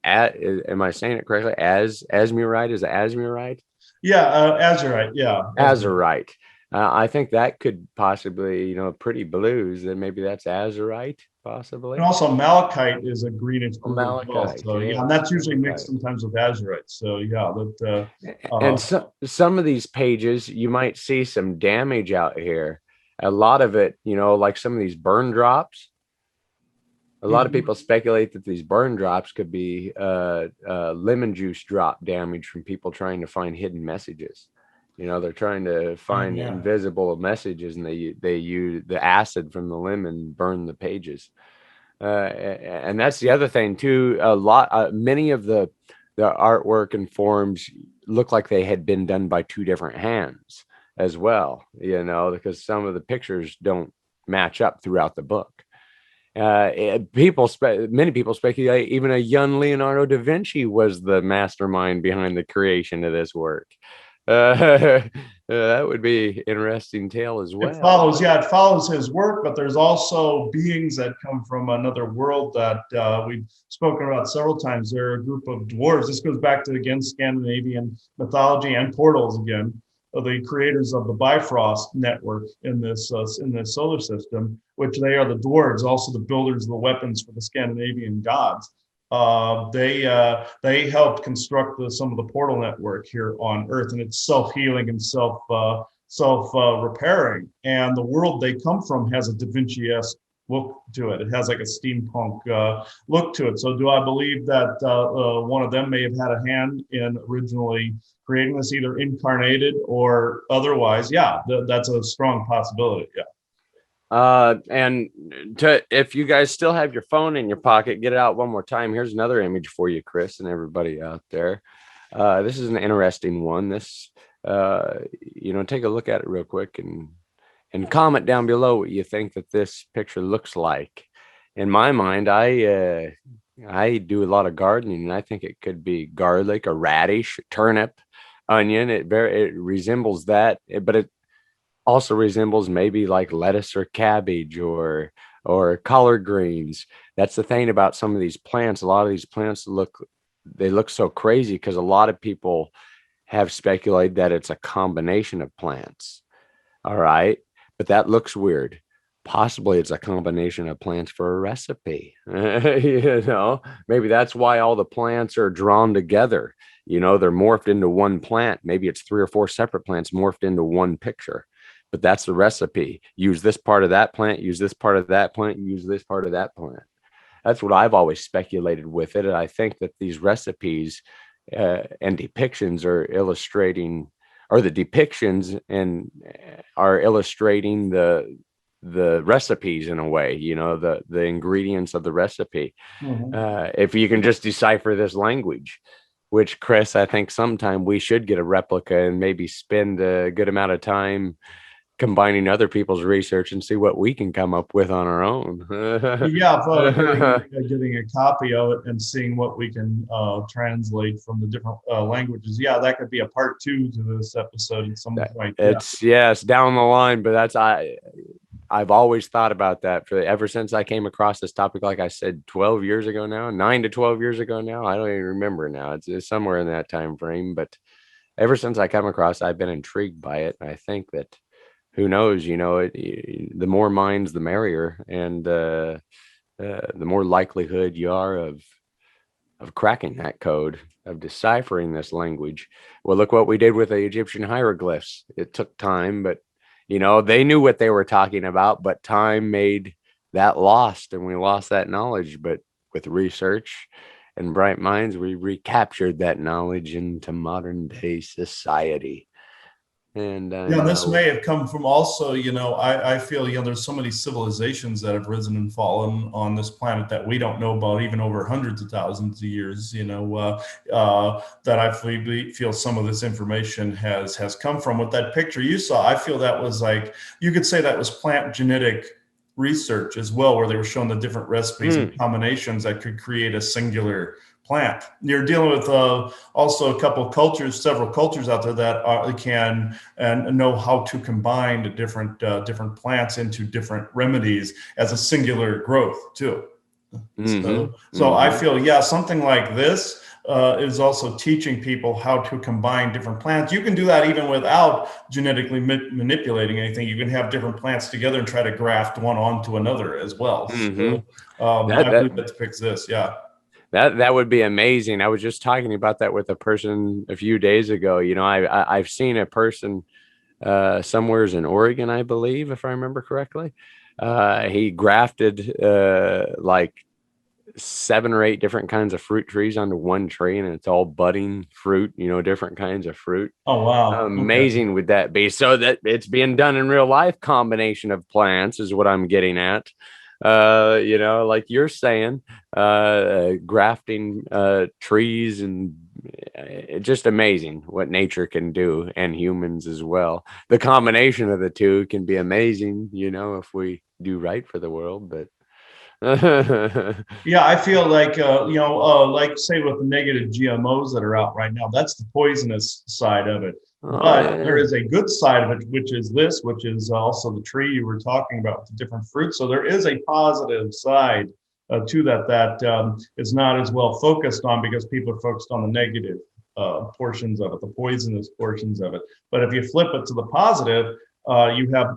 Am I saying it correctly? Azurite? Is it azurite? Yeah, azurite. Yeah, azurite. I think that could possibly, pretty blues. Then maybe that's azurite, possibly. And also malachite is a greenish blue. Malachite. Well, so, yeah, and that's usually mixed sometimes with azurite. So yeah, and some of these pages you might see some damage out here. A lot of it, like some of these burn drops. A lot of people speculate that these burn drops could be lemon juice drop damage from people trying to find hidden messages. They're trying to find invisible messages, and they use the acid from the lemon burn the pages. And that's the other thing too. Many of the artwork and forms look like they had been done by two different hands as well. Because some of the pictures don't match up throughout the book. Many people speculate even a young Leonardo da Vinci was the mastermind behind the creation of this work. That would be interesting tale as well. It follows his work, but there's also beings that come from another world that we've spoken about several times. They're a group of dwarves. This goes back to, again, Scandinavian mythology and portals again. The creators of the Bifrost network in this solar system, which they are the dwarves, also the builders of the weapons for the Scandinavian gods. They helped construct some of the portal network here on Earth, and it's self-healing and self-repairing. And the world they come from has a Da Vinci-esque look to it. It has like a steampunk look to it. So do I believe that one of them may have had a hand in originally creating this, either incarnated or otherwise? Yeah, that's a strong possibility. Yeah. And if you guys still have your phone in your pocket, get it out one more time. Here's another image for you, Chris, and everybody out there. This is an interesting one. This, take a look at it real quick and comment down below what you think that this picture looks like. In my mind, I do a lot of gardening, and I think it could be garlic, a radish, turnip, onion. It resembles that, but it also resembles maybe like lettuce or cabbage or collard greens. That's the thing about some of these plants. A lot of these plants look so crazy because a lot of people have speculated that it's a combination of plants. All right. But that looks weird. Possibly it's a combination of plants for a recipe. Maybe that's why all the plants are drawn together. They're morphed into one plant. Maybe it's 3 or 4 separate plants morphed into one picture. But that's the recipe. Use this part of that plant, use this part of that plant, use this part of that plant. That's what I've always speculated with it. And I think that these recipes and depictions are illustrating, or the depictions and are illustrating the the recipes in a way, you know, the ingredients of the recipe. Mhm. If you can just decipher this language, which, Chris, I think sometime we should get a replica and maybe spend a good amount of time combining other people's research and see what we can come up with on our own. Yeah, getting a copy of it and seeing what we can translate from the different languages. Yeah, that could be a part 2 to this episode at some point. Yeah. It's down the line, but I've always thought about that for ever since I came across this topic. Like I said, 12 years ago now, 9 to 12 years ago now. I don't even remember now. It's somewhere in that time frame. But ever since I come across, I've been intrigued by it. And I think that who knows, you know, the more minds, the merrier, and the more likelihood you are of cracking that code, of deciphering this language. Well, look what we did with the Egyptian hieroglyphs. It took time, but you know, they knew what they were talking about, but time made that lost, and we lost that knowledge. But with research and bright minds, we recaptured that knowledge into modern day society. And Yeah, this may have come from also, I feel, there's so many civilizations that have risen and fallen on this planet that we don't know about, even over hundreds of thousands of years, that I feel some of this information has come from. With that picture you saw, I feel that was like, you could say that was plant genetic research as well, where they were showing the different recipes and combinations that could create a singular plant. You're dealing with also a couple of cultures, several cultures out there that can and know how to combine the different plants into different remedies as a singular growth too. So I feel, yeah, something like this is also teaching people how to combine different plants. You can do that even without genetically manipulating anything. You can have different plants together and try to graft one onto another as well. So I believe that depicts this. Yeah. That would be amazing. I was just talking about that with a person a few days ago. You know, I've seen a person somewheres in Oregon, I believe, if I remember correctly. He grafted like 7 or 8 different kinds of fruit trees onto one tree, and it's all budding fruit, you know, different kinds of fruit. Oh, wow. Amazing would that be? So that it's being done in real life. Combination of plants is what I'm getting at. You know, like you're saying, grafting trees, and just amazing what nature can do, and humans as well. The combination of the two can be amazing, you know, if we do right for the world. But yeah, I feel like like say with the negative GMOs that are out right now, that's the poisonous side of it. But there is a good side of it, which is this, which is also the tree you were talking about, the different fruits. So there is a positive side to that is not as well focused on, because people are focused on the negative portions of it, the poisonous portions of it. But if you flip it to the positive, you have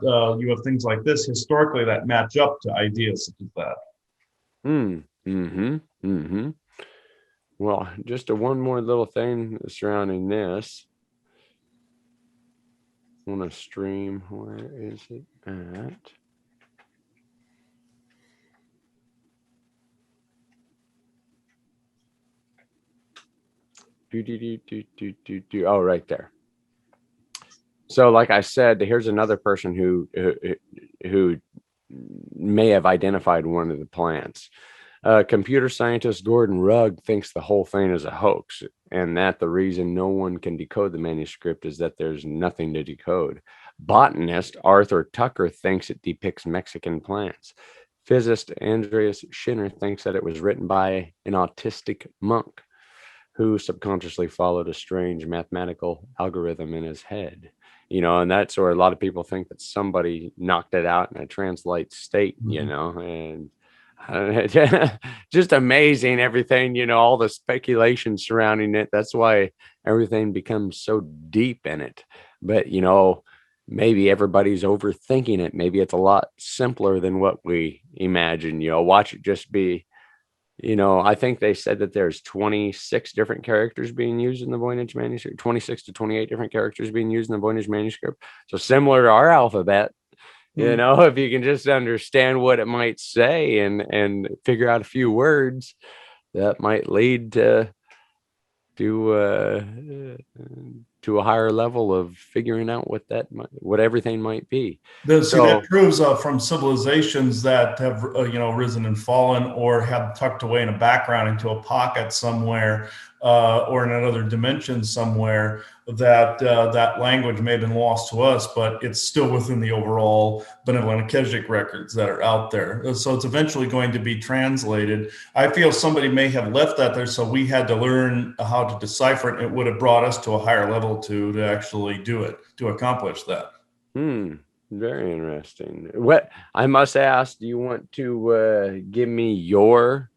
things like this historically that match up to ideas such as that. Well, just one more little thing surrounding this. On a stream, where is it at? Oh, right there. So, like I said, here's another person who may have identified one of the plants. Computer scientist Gordon Rugg thinks the whole thing is a hoax, and that the reason no one can decode the manuscript is that there's nothing to decode. Botanist Arthur Tucker thinks it depicts Mexican plants. Physicist Andreas Schinner thinks that it was written by an autistic monk who subconsciously followed a strange mathematical algorithm in his head. You know, and that's where a lot of people think that somebody knocked it out in a translate state, you know, and just amazing everything, you know, all the speculation surrounding it. That's why everything becomes so deep in it. But, you know, maybe everybody's overthinking it. Maybe it's a lot simpler than what we imagine. You know, watch it just be, you know, I think they said that there's 26 different characters being used in the Voynich manuscript, 26 to 28 different characters being used in the Voynich manuscript. So similar to our alphabet. You know, if you can just understand what it might say and figure out a few words, that might lead to to a higher level of figuring out what everything might be. See, that So, proves from civilizations that have risen and fallen, or have tucked away in a background into a pocket somewhere, or in another dimension somewhere, that that language may have been lost to us, but it's still within the overall benevolent Akashic records that are out there. So it's eventually going to be translated. I feel somebody may have left that there, so we had to learn how to decipher it. It would have brought us to a higher level to actually do it, to accomplish that. Very interesting. What I must ask, do you want to give me your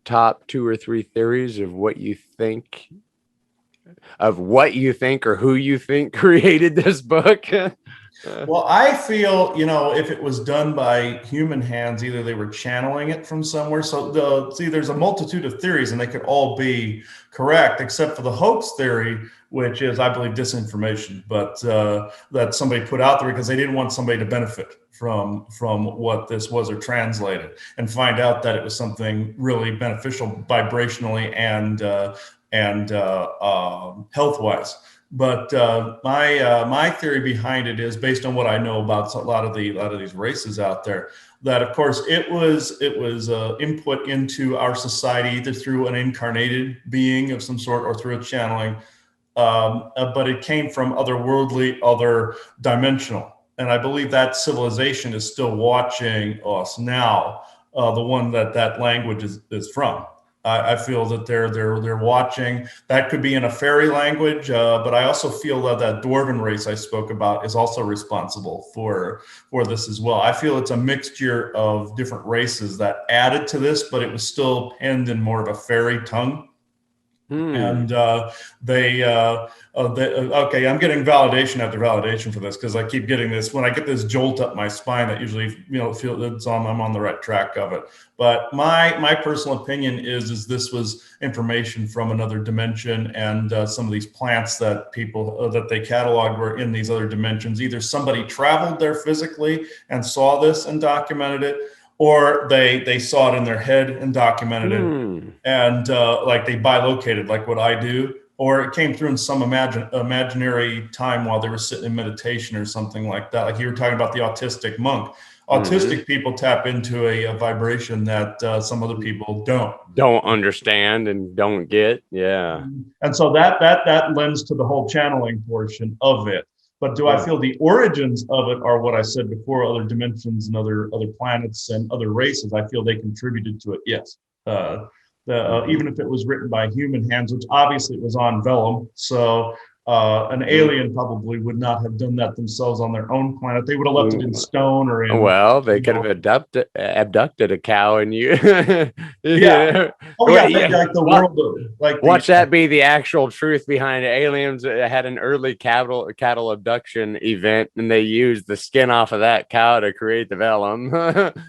top 2 or 3 theories of what you think or who you think created this book? Well, I feel, if it was done by human hands, either they were channeling it from somewhere. So there's a multitude of theories, and they could all be correct, except for the hoax theory, which is, I believe, disinformation, but that somebody put out there because they didn't want somebody to benefit from what this was, or translated, and find out that it was something really beneficial vibrationally and health-wise. But my theory behind it is based on what I know about a lot of these races out there. That, of course, it was input into our society either through an incarnated being of some sort or through a channeling, but it came from otherworldly, other dimensional, and I believe that civilization is still watching us now. The one that language is from. I feel that they're watching. That could be in a fairy language, but I also feel that dwarven race I spoke about is also responsible for this as well. I feel it's a mixture of different races that added to this, but it was still penned in more of a fairy tongue. And okay, I'm getting validation after validation for this, because I keep getting this. When I get this jolt up my spine, that usually feels I'm on the right track of it. But my personal opinion is this was information from another dimension, and some of these plants that people that they cataloged were in these other dimensions. Either somebody traveled there physically and saw this and documented it, or they saw it in their head and documented it, and like they bilocated, like what I do, or it came through in some imaginary time while they were sitting in meditation or something like that. Like you were talking about the autistic monk. Autistic people tap into a vibration that some other people don't understand and don't get. Yeah. And so that lends to the whole channeling portion of it. But do I feel the origins of it are what I said before, other dimensions and other planets and other races? I feel they contributed to it, yes. Even if it was written by human hands, which obviously it was on vellum. So an alien probably would not have done that themselves on their own planet. They would have left it in stone or in... Well, they could have abducted a cow and you... yeah. Oh, yeah. Like the world of... Watch that be the actual truth behind it. Aliens had an early cattle abduction event, and they used the skin off of that cow to create the vellum.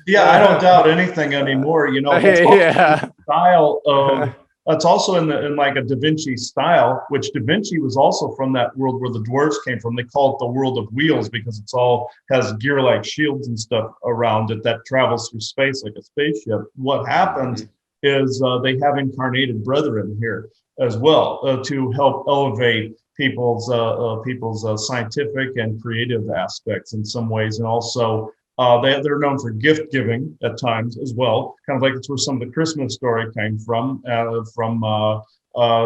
Yeah, I don't doubt anything anymore. Yeah. Style of... It's also in like a Da Vinci style, which Da Vinci was also from that world where the dwarves came from. They call it the world of wheels because it's all has gear-like shields and stuff around it that travels through space like a spaceship. What happens is they have incarnated brethren here as well to help elevate people's scientific and creative aspects in some ways, and also they're known for gift giving at times as well. Kind of like it's where some of the Christmas story came from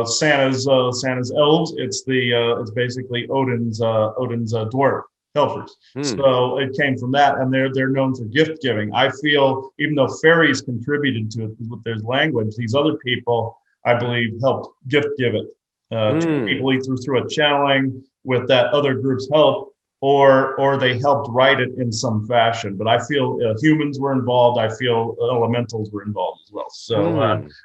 Santa's elves. It's basically Odin's dwarf helpers. So it came from that, and they're known for gift giving. I feel even though fairies contributed to it with their language, these other people I believe helped gift give it to people either through a channeling with that other group's help, or they helped write it in some fashion. But I feel humans were involved. I feel elementals were involved as well. So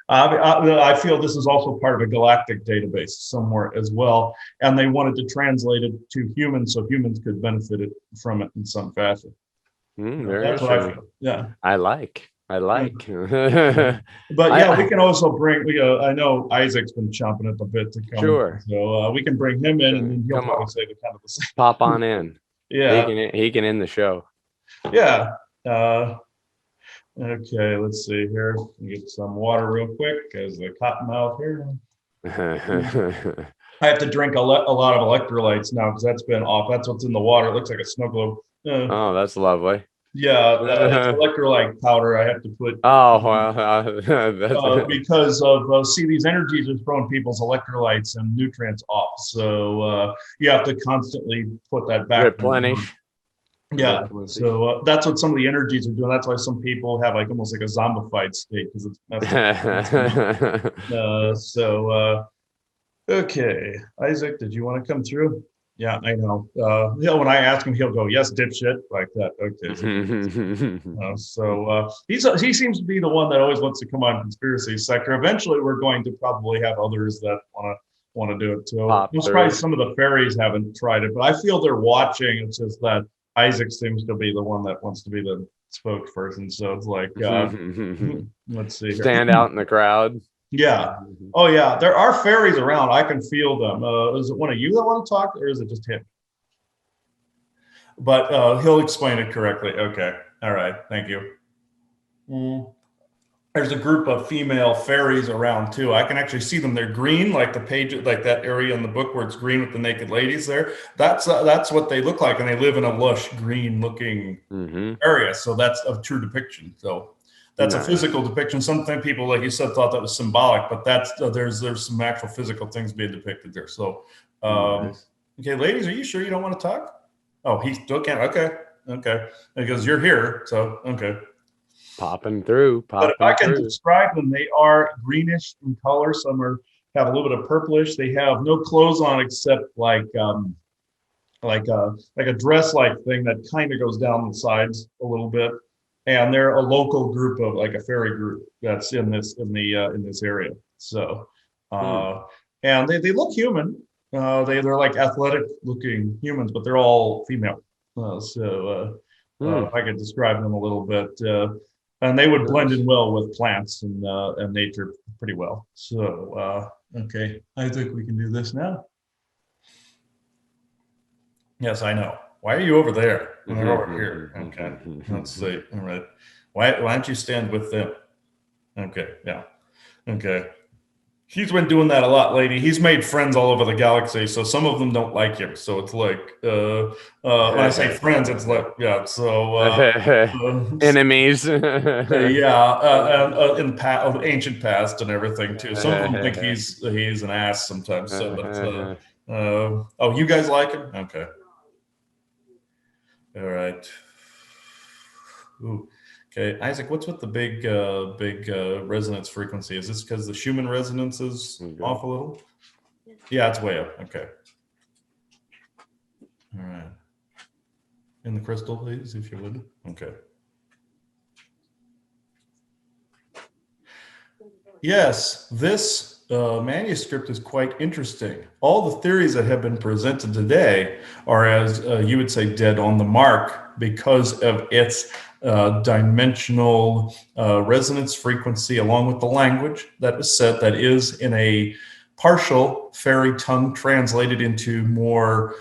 I feel this is also part of a galactic database somewhere as well. And they wanted to translate it to humans so humans could benefit from it in some fashion. That's what I feel. Yeah. I like. But yeah, we can also bring. I know Isaac's been chomping at the bit to come. Sure. So we can bring him in, and then he'll probably say the kind of the same. Pop on in. Yeah. He can end the show. Yeah. Okay. Let's see here. Get some water real quick as the cottonmouth here. I have to drink a lot of electrolytes now because that's been off. That's what's in the water. It looks like a snow globe. Oh, that's lovely. Yeah, it's electrolyte powder I have to put. Oh, well, that's Because of see, these energies are throwing people's electrolytes and nutrients off. So you have to constantly put that back. replenish. Yeah. So that's what some of the energies are doing. That's why some people have like almost like a zombified state because it's messed up. Okay, Isaac, did you want to come through? Yeah, I know. When I ask him, he'll go, "Yes, dipshit," like that. Okay. He seems to be the one that always wants to come on conspiracy sector. Eventually, we're going to probably have others that want to do it too. I'm surprised some of the fairies haven't tried it, but I feel they're watching. It's just that Isaac seems to be the one that wants to be the spokesperson. So it's like, let's see here. Stand out in the crowd. Yeah. Oh, yeah. There are fairies around. I can feel them. Is it one of you that want to talk, or is it just him? But he'll explain it correctly. Okay. All right. Thank you. There's a group of female fairies around too. I can actually see them. They're green, like the page, like that area in the book where it's green with the naked ladies there. That's what they look like, and they live in a lush green-looking area. So that's a true depiction. So. That's a physical depiction. Something people, like you said, thought that was symbolic, but that's there's some actual physical things being depicted there. So, okay, ladies, are you sure you don't want to talk? Oh, he still can't. Okay, because you're here. So, okay. Popping through. But if I can describe them, they are greenish in color. Some have a little bit of purplish. They have no clothes on except like a dress-like thing that kind of goes down the sides a little bit. And they're a local group of like a fairy group that's in this area. So, and they look human. They're like athletic looking humans, but they're all female. If I could describe them a little bit, and they would blend in well with plants and nature pretty well. So, okay, I think we can do this now. Yes, I know. Why are you over there? They're over here. Okay. Let's see. All right. Why don't you stand with them? Okay. Yeah. Okay. He's been doing that a lot, lady. He's made friends all over the galaxy, so some of them don't like him. So it's like, when I say friends, it's like, yeah. So enemies. Yeah. In the ancient past and everything too. Some of them think he's an ass sometimes. So, but you guys like him? Okay. All right. Ooh. Okay, Isaac, what's with the big resonance frequency? Is this because the Schumann resonance is off a little? Yeah, it's way up. Okay. All right. In the crystal, please, if you would. Okay. Yes, this manuscript is quite interesting. All the theories that have been presented today are, as you would say, dead on the mark because of its dimensional resonance frequency, along with the language that was said that is in a partial fairy tongue translated into more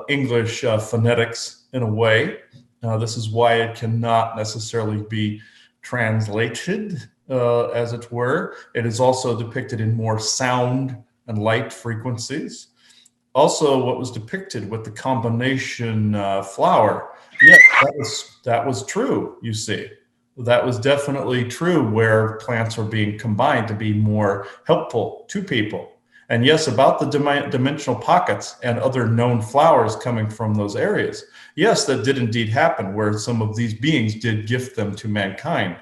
English phonetics in a way. This is why it cannot necessarily be translated, as it were. It is also depicted in more sound and light frequencies. Also, what was depicted with the combination flower, yes, that was true, you see. That was definitely true where plants were being combined to be more helpful to people. And yes, about the dimensional pockets and other known flowers coming from those areas. Yes, that did indeed happen where some of these beings did gift them to mankind,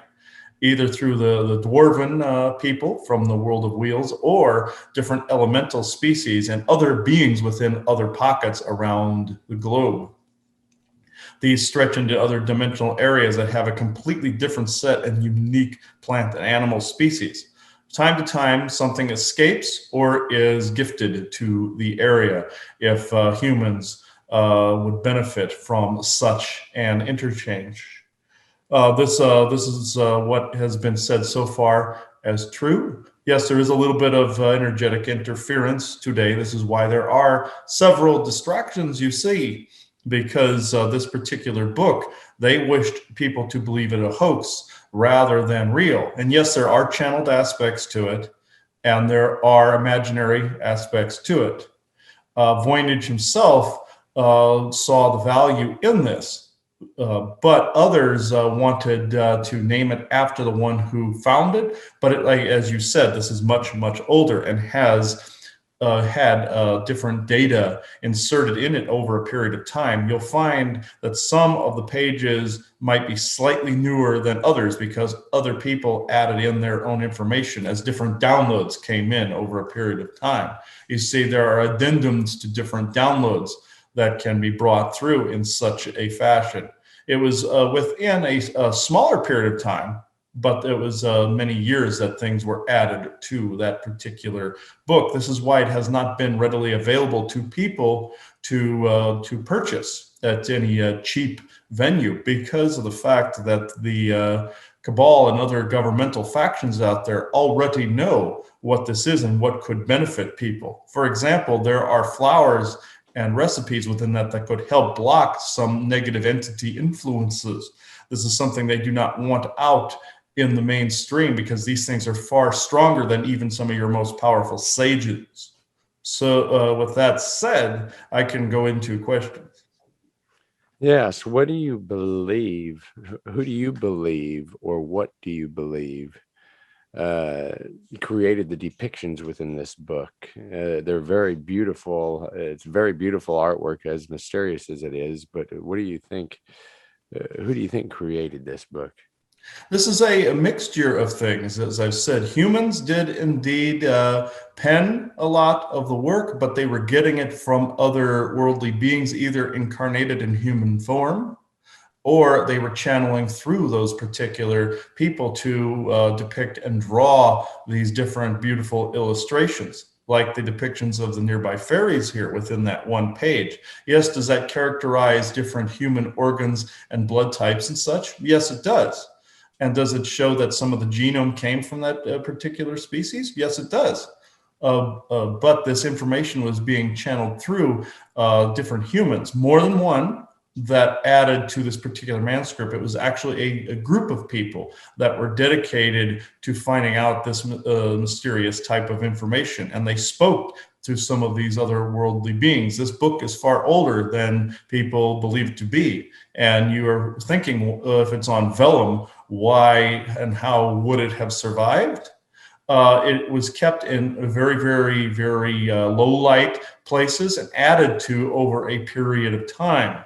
either through the dwarven people from the world of wheels or different elemental species and other beings within other pockets around the globe. These stretch into other dimensional areas that have a completely different set and unique plant and animal species. Time to time, something escapes or is gifted to the area if humans would benefit from such an interchange. This is what has been said so far as true. Yes, there is a little bit of energetic interference today. This is why there are several distractions you see, because this particular book, they wished people to believe it a hoax rather than real. And yes, there are channeled aspects to it. and there are imaginary aspects to it. Voynich himself saw the value in this, but others wanted to name it after the one who found it. But like as you said, this is much, much older and has had different data inserted in it over a period of time. You'll find that some of the pages might be slightly newer than others because other people added in their own information as different downloads came in over a period of time. You see, there are addendums to different downloads that can be brought through in such a fashion. It was within a smaller period of time, but it was many years that things were added to that particular book. This is why it has not been readily available to people to purchase at any cheap venue, because of the fact that the cabal and other governmental factions out there already know what this is and what could benefit people. For example, there are flowers and recipes within that could help block some negative entity influences. This is something they do not want out in the mainstream because these things are far stronger than even some of your most powerful sages. So with that said, I can go into questions. Yes. What do you believe? Who do you believe, or what do you believe created the depictions within this book? They're very beautiful. It's very beautiful artwork, as mysterious as it is. But what do you think? Who do you think created this book? This is a mixture of things. As I've said, humans did indeed pen a lot of the work, but they were getting it from other worldly beings, either incarnated in human form, or they were channeling through those particular people to depict and draw these different beautiful illustrations, like the depictions of the nearby fairies here within that one page. Yes, does that characterize different human organs and blood types and such? Yes, it does. And does it show that some of the genome came from that particular species? Yes, it does. But this information was being channeled through different humans, more than one, that added to this particular manuscript. It was actually a group of people that were dedicated to finding out this mysterious type of information, and they spoke to some of these other worldly beings. This book is far older than people believe it to be, and you are thinking, if it's on vellum, why and how would it have survived? It was kept in very, very, very low light places and added to over a period of time.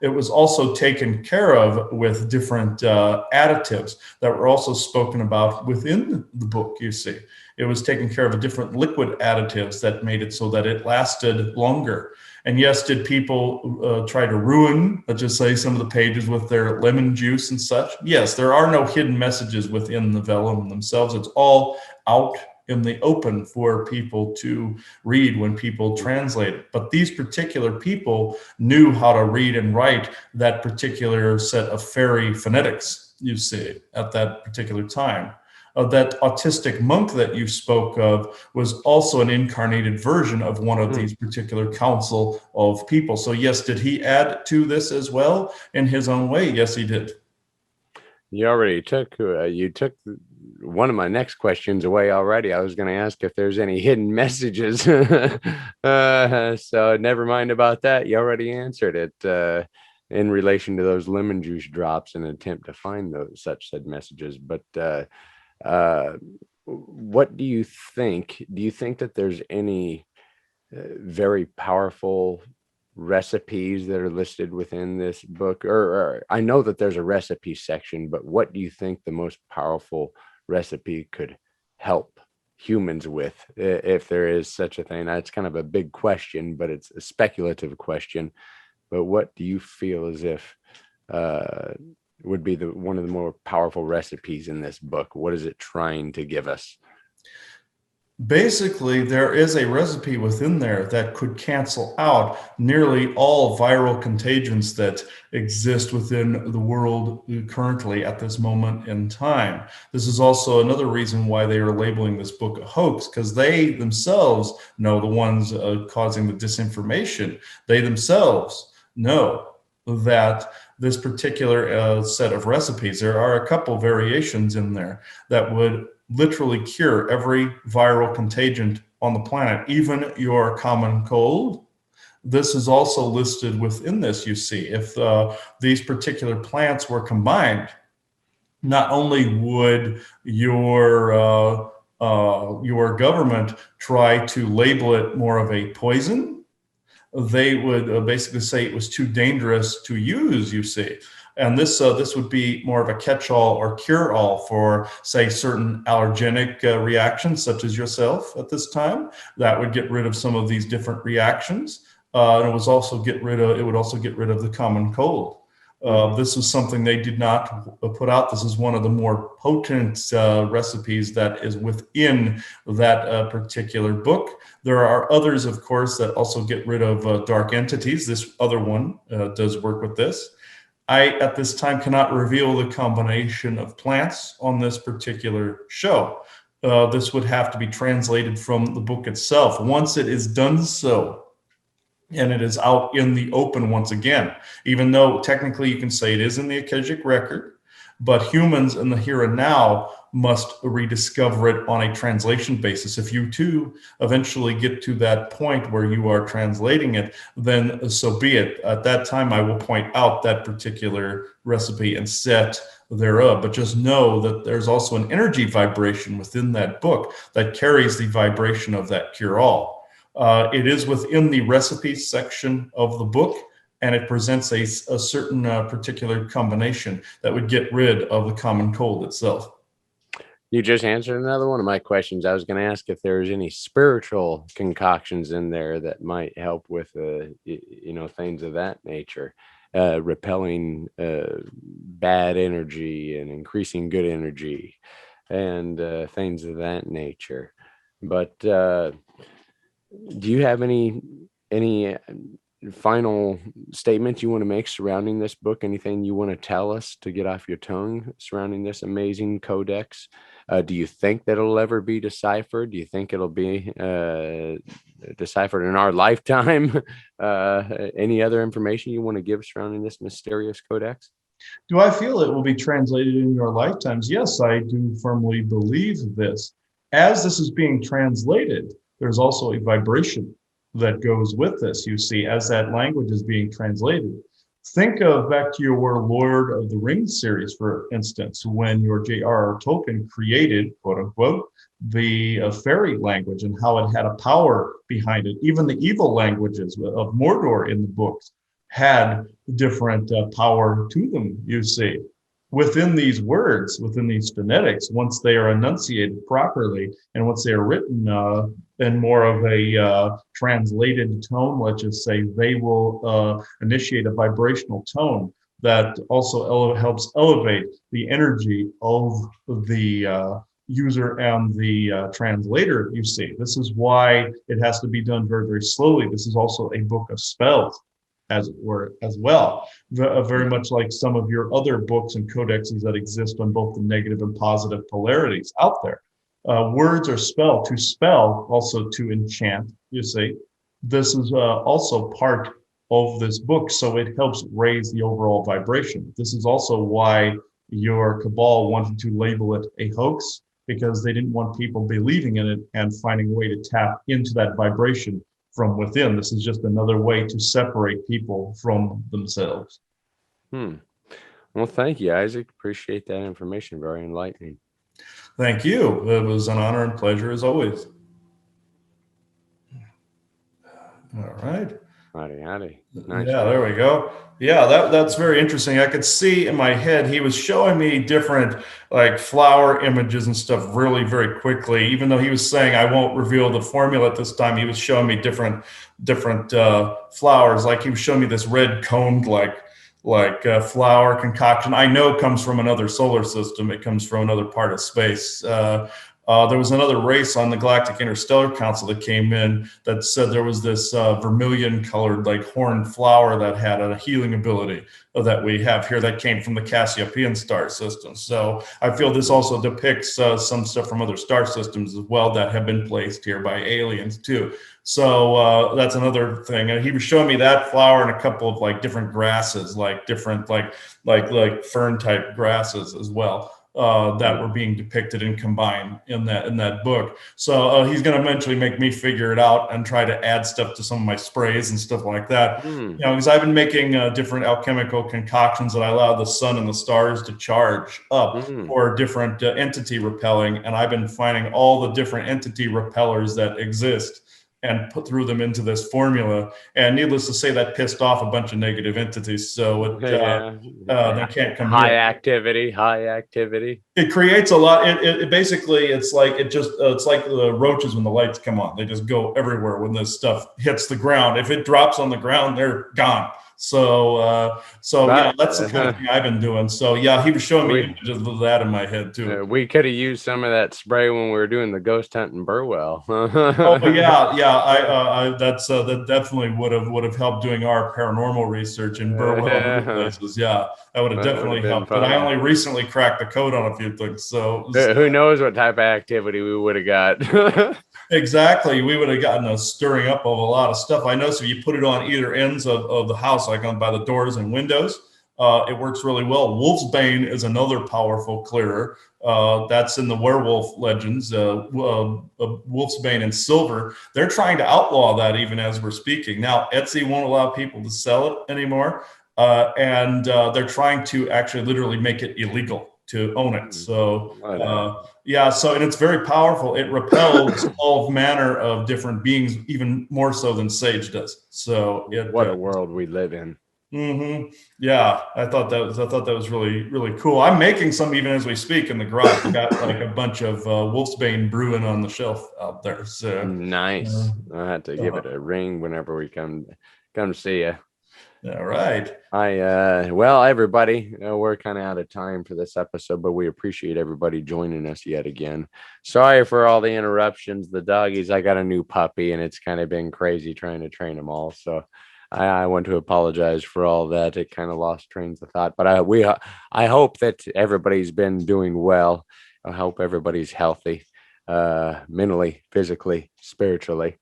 It was also taken care of with different additives that were also spoken about within the book, you see. It was taken care of different liquid additives that made it so that it lasted longer. And yes, did people try to ruin, let's just say, some of the pages with their lemon juice and such? Yes, there are no hidden messages within the vellum themselves. It's all out in the open for people to read when people translate it. But these particular people knew how to read and write that particular set of fairy phonetics, you see, at that particular time. That autistic monk that you spoke of was also an incarnated version of one of these particular council of people. So yes, did he add to this as well in his own way? Yes, he did. You already took one of my next questions away already. I was going to ask if there's any hidden messages. So never mind about that. You already answered it in relation to those lemon juice drops in an attempt to find those such said messages. But what do you think? Do you think that there's any very powerful recipes that are listed within this book? Or I know that there's a recipe section, but what do you think the most powerful recipe could help humans with, if there is such a thing? That's kind of a big question, but it's a speculative question. But what do you feel as if would be one of the more powerful recipes in this book? What is it trying to give us? Basically, there is a recipe within there that could cancel out nearly all viral contagions that exist within the world currently at this moment in time. This is also another reason why they are labeling this book a hoax, because they themselves know, the ones causing the disinformation, they themselves know that this particular set of recipes, there are a couple variations in there that would literally cure every viral contagion on the planet, even your common cold. This is also listed within this, you see. If these particular plants were combined, not only would your government try to label it more of a poison, they would basically say it was too dangerous to use, you see. And this would be more of a catch-all or cure-all for, say, certain allergenic reactions, such as yourself at this time. That would get rid of some of these different reactions. And it would also get rid of the common cold. This is something they did not put out. This is one of the more potent recipes that is within that particular book. There are others, of course, that also get rid of dark entities. This other one does work with this. I, at this time, cannot reveal the combination of plants on this particular show. This would have to be translated from the book itself. Once it is done so, and it is out in the open once again, even though technically you can say it is in the Akashic record, but humans in the here and now must rediscover it on a translation basis. If you too eventually get to that point where you are translating it, then so be it. At that time, I will point out that particular recipe and set thereof, but just know that there's also an energy vibration within that book that carries the vibration of that cure-all. It is within the recipes section of the book, and it presents a certain particular combination that would get rid of the common cold itself. You just answered another one of my questions. I was going to ask if there's any spiritual concoctions in there that might help with, things of that nature, repelling bad energy and increasing good energy and things of that nature. But do you have any final statements you want to make surrounding this book? Anything you want to tell us to get off your tongue surrounding this amazing codex? Do you think that it'll ever be deciphered? Do you think it'll be deciphered in our lifetime? Any other information you want to give surrounding this mysterious codex? Do I feel it will be translated in your lifetimes? Yes, I do firmly believe this. As this is being translated, there's also a vibration that goes with this, you see, as that language is being translated. Think of back to your Lord of the Rings series, for instance, when your J.R.R. Tolkien created, quote unquote, the fairy language and how it had a power behind it. Even the evil languages of Mordor in the books had different power to them, you see. Within these words, within these phonetics, once they are enunciated properly and once they are written in more of a translated tone, let's just say, they will initiate a vibrational tone that also helps elevate the energy of the user and the translator, you see. This is why it has to be done very, very slowly. This is also a book of spells, as it were, as well. Very much like some of your other books and codexes that exist on both the negative and positive polarities out there. Words are spelled to spell, also to enchant, you see. This is also part of this book, so it helps raise the overall vibration. This is also why your cabal wanted to label it a hoax, because they didn't want people believing in it and finding a way to tap into that vibration from within. This is just another way to separate people from themselves. Well, thank you, Isaac. Appreciate that information. Very enlightening. Thank you. It was an honor and pleasure as always. All right. Howdy. Nice. Yeah, there we go. Yeah, that's very interesting. I could see in my head, he was showing me different like flower images and stuff really very quickly. Even though he was saying, I won't reveal the formula at this time, he was showing me different flowers. Like he was showing me this red coned like flower concoction. I know comes from another solar system. It comes from another part of space. There was another race on the Galactic Interstellar Council that came in that said there was this vermilion colored like horned flower that had a healing ability that we have here that came from the Cassiopeian star system. So I feel this also depicts some stuff from other star systems as well that have been placed here by aliens too. So that's another thing. And he was showing me that flower and a couple of like different grasses, like different like fern type grasses as well. that were being depicted and combined in that book. So he's going to eventually make me figure it out and try to add stuff to some of my sprays and stuff like that. Because I've been making different alchemical concoctions that I allow the sun and the stars to charge up for different entity repelling, and I've been finding all the different entity repellers that exist and threw them into this formula. And needless to say, that pissed off a bunch of negative entities. So they can't come high here. High activity. It creates a lot. It basically, it's like it's like the roaches when the lights come on. They just go everywhere when this stuff hits the ground. If it drops on the ground, they're gone. So that's the kind of thing I've been doing. So yeah, he was showing me images of that in my head too. We could have used some of that spray when we were doing the ghost hunt in Burwell. That definitely would have helped doing our paranormal research in Burwell and other places. Yeah, that would have definitely helped. But I only recently cracked the code on a few things. So who knows what type of activity we would have got. Exactly. We would have gotten a stirring up of a lot of stuff. I know. So you put it on either ends of the house, like by the doors and windows. It works really well. Wolfsbane is another powerful clearer. That's in the werewolf legends. Wolfsbane and silver. They're trying to outlaw that even as we're speaking. Now, Etsy won't allow people to sell it anymore. And they're trying to actually literally make it illegal to own it. So and it's very powerful. It repels all manner of different beings, even more so than sage does. So what a world we live in. Yeah, I thought that was really, really cool. I'm making some even as we speak in the garage. I got like a bunch of Wolfsbane brewing on the shelf out there. So nice. I have to give it a ring whenever we come see you. All right. Well, everybody, we're kind of out of time for this episode, but we appreciate everybody joining us yet again. Sorry for all the interruptions. The doggies, I got a new puppy and it's kind of been crazy trying to train them all. So I want to apologize for all that. It kind of lost trains of thought, but I hope that everybody's been doing well. I hope everybody's healthy, mentally, physically, spiritually.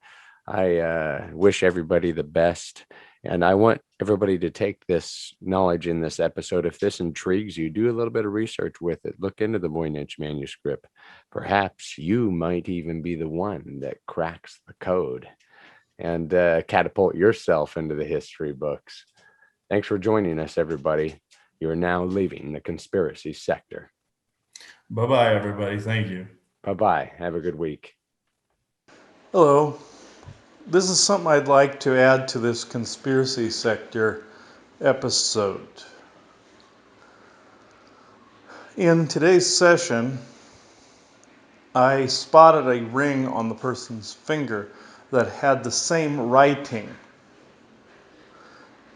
I wish everybody the best. And I want everybody to take this knowledge in this episode. If this intrigues you, do a little bit of research with it. Look into the Voynich manuscript. Perhaps you might even be the one that cracks the code and catapult yourself into the history books. Thanks for joining us, everybody. You are now leaving the conspiracy sector. Bye-bye, everybody. Thank you. Bye-bye. Have a good week. Hello. This is something I'd like to add to this conspiracy sector episode. In today's session, I spotted a ring on the person's finger that had the same writing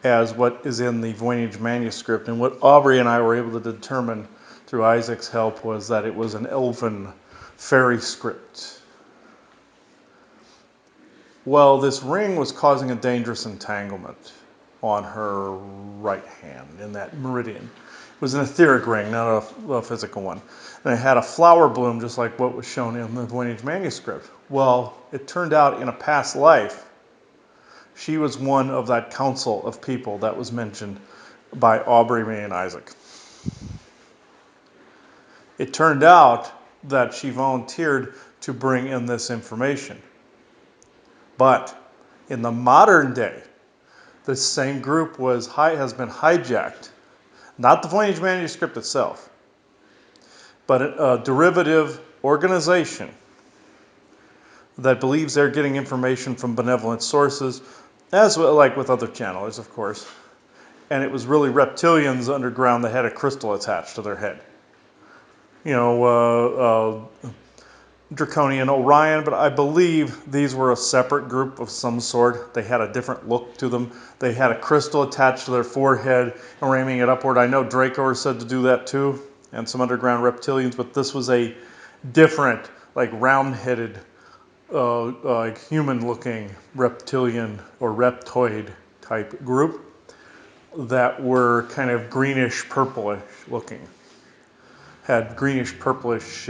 as what is in the Voynich manuscript. And what Aubrey and I were able to determine through Isaac's help was that it was an elven fairy script. Well, this ring was causing a dangerous entanglement on her right hand in that meridian. It was an etheric ring, not a physical one. And it had a flower bloom just like what was shown in the Voynich manuscript. Well, it turned out in a past life, she was one of that council of people that was mentioned by Aubrey, me, and Isaac. It turned out that she volunteered to bring in this information. But in the modern day, this same group has been hijacked, not the Voynich manuscript itself, but a derivative organization that believes they're getting information from benevolent sources, as well, like with other channelers, of course. And it was really reptilians underground that had a crystal attached to their head. Draconian Orion, but I believe these were a separate group of some sort. They had a different look to them. They had a crystal attached to their forehead and were aiming it upward. I know Draco is said to do that too, and some underground reptilians, but this was a different, like round-headed, like human-looking reptilian or reptoid type group that were kind of greenish purplish looking. Had greenish purplish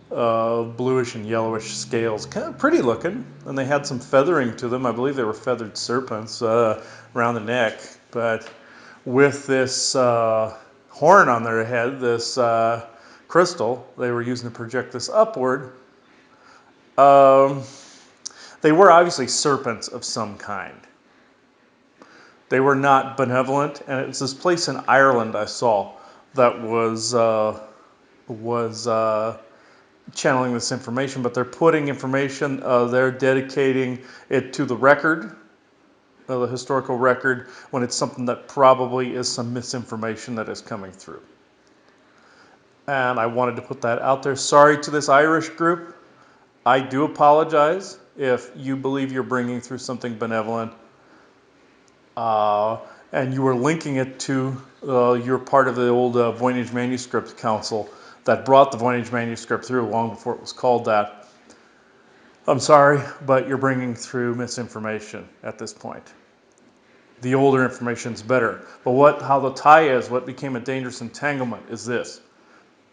bluish and yellowish scales, kind of pretty looking, and they had some feathering to them. I believe they were feathered serpents around the neck, but with this horn on their head, this crystal they were using to project this upward, they were obviously serpents of some kind. They were not benevolent, and it was this place in Ireland I saw that was channeling this information, but they're putting information, they're dedicating it to the record, the historical record, when it's something that probably is some misinformation that is coming through. And I wanted to put that out there. Sorry to this Irish group. I do apologize if you believe you're bringing through something benevolent, and you were linking it to you're part of the old Voynich Manuscript Council that brought the Voynich Manuscript through long before it was called that. I'm sorry, but you're bringing through misinformation at this point. The older information is better. But how the tie is, what became a dangerous entanglement is this.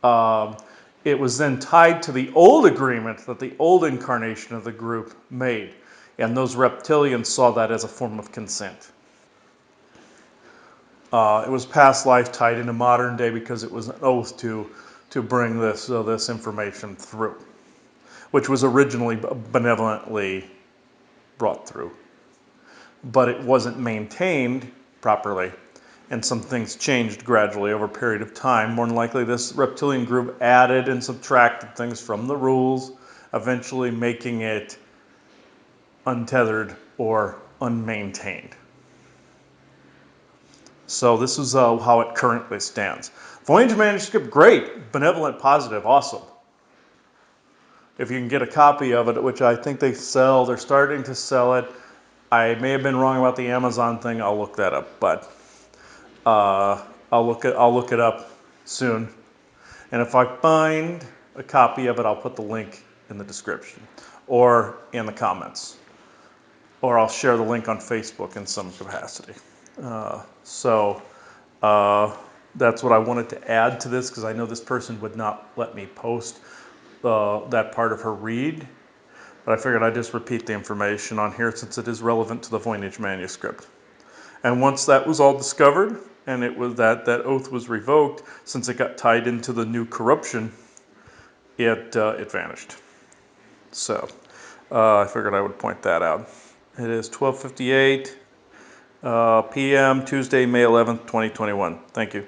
It was then tied to the old agreement that the old incarnation of the group made. And those reptilians saw that as a form of consent. It was past life tied into modern day because it was an oath to bring this information through, which was originally benevolently brought through. But it wasn't maintained properly, and some things changed gradually over a period of time. More than likely, this reptilian group added and subtracted things from the rules, eventually making it untethered or unmaintained. So this is how it currently stands. Voynich Manuscript, great, benevolent, positive, awesome. If you can get a copy of it, which I think they sell, they're starting to sell it. I may have been wrong about the Amazon thing. I'll look that up, but I'll look it up soon. And if I find a copy of it, I'll put the link in the description or in the comments, or I'll share the link on Facebook in some capacity. That's what I wanted to add to this, because I know this person would not let me post that part of her read, but I figured I'd just repeat the information on here since it is relevant to the Voynich Manuscript. And once that was all discovered, and it was that oath was revoked, since it got tied into the new corruption, it vanished. So I figured I would point that out. It is 12:58 p.m. Tuesday, May 11th, 2021. Thank you.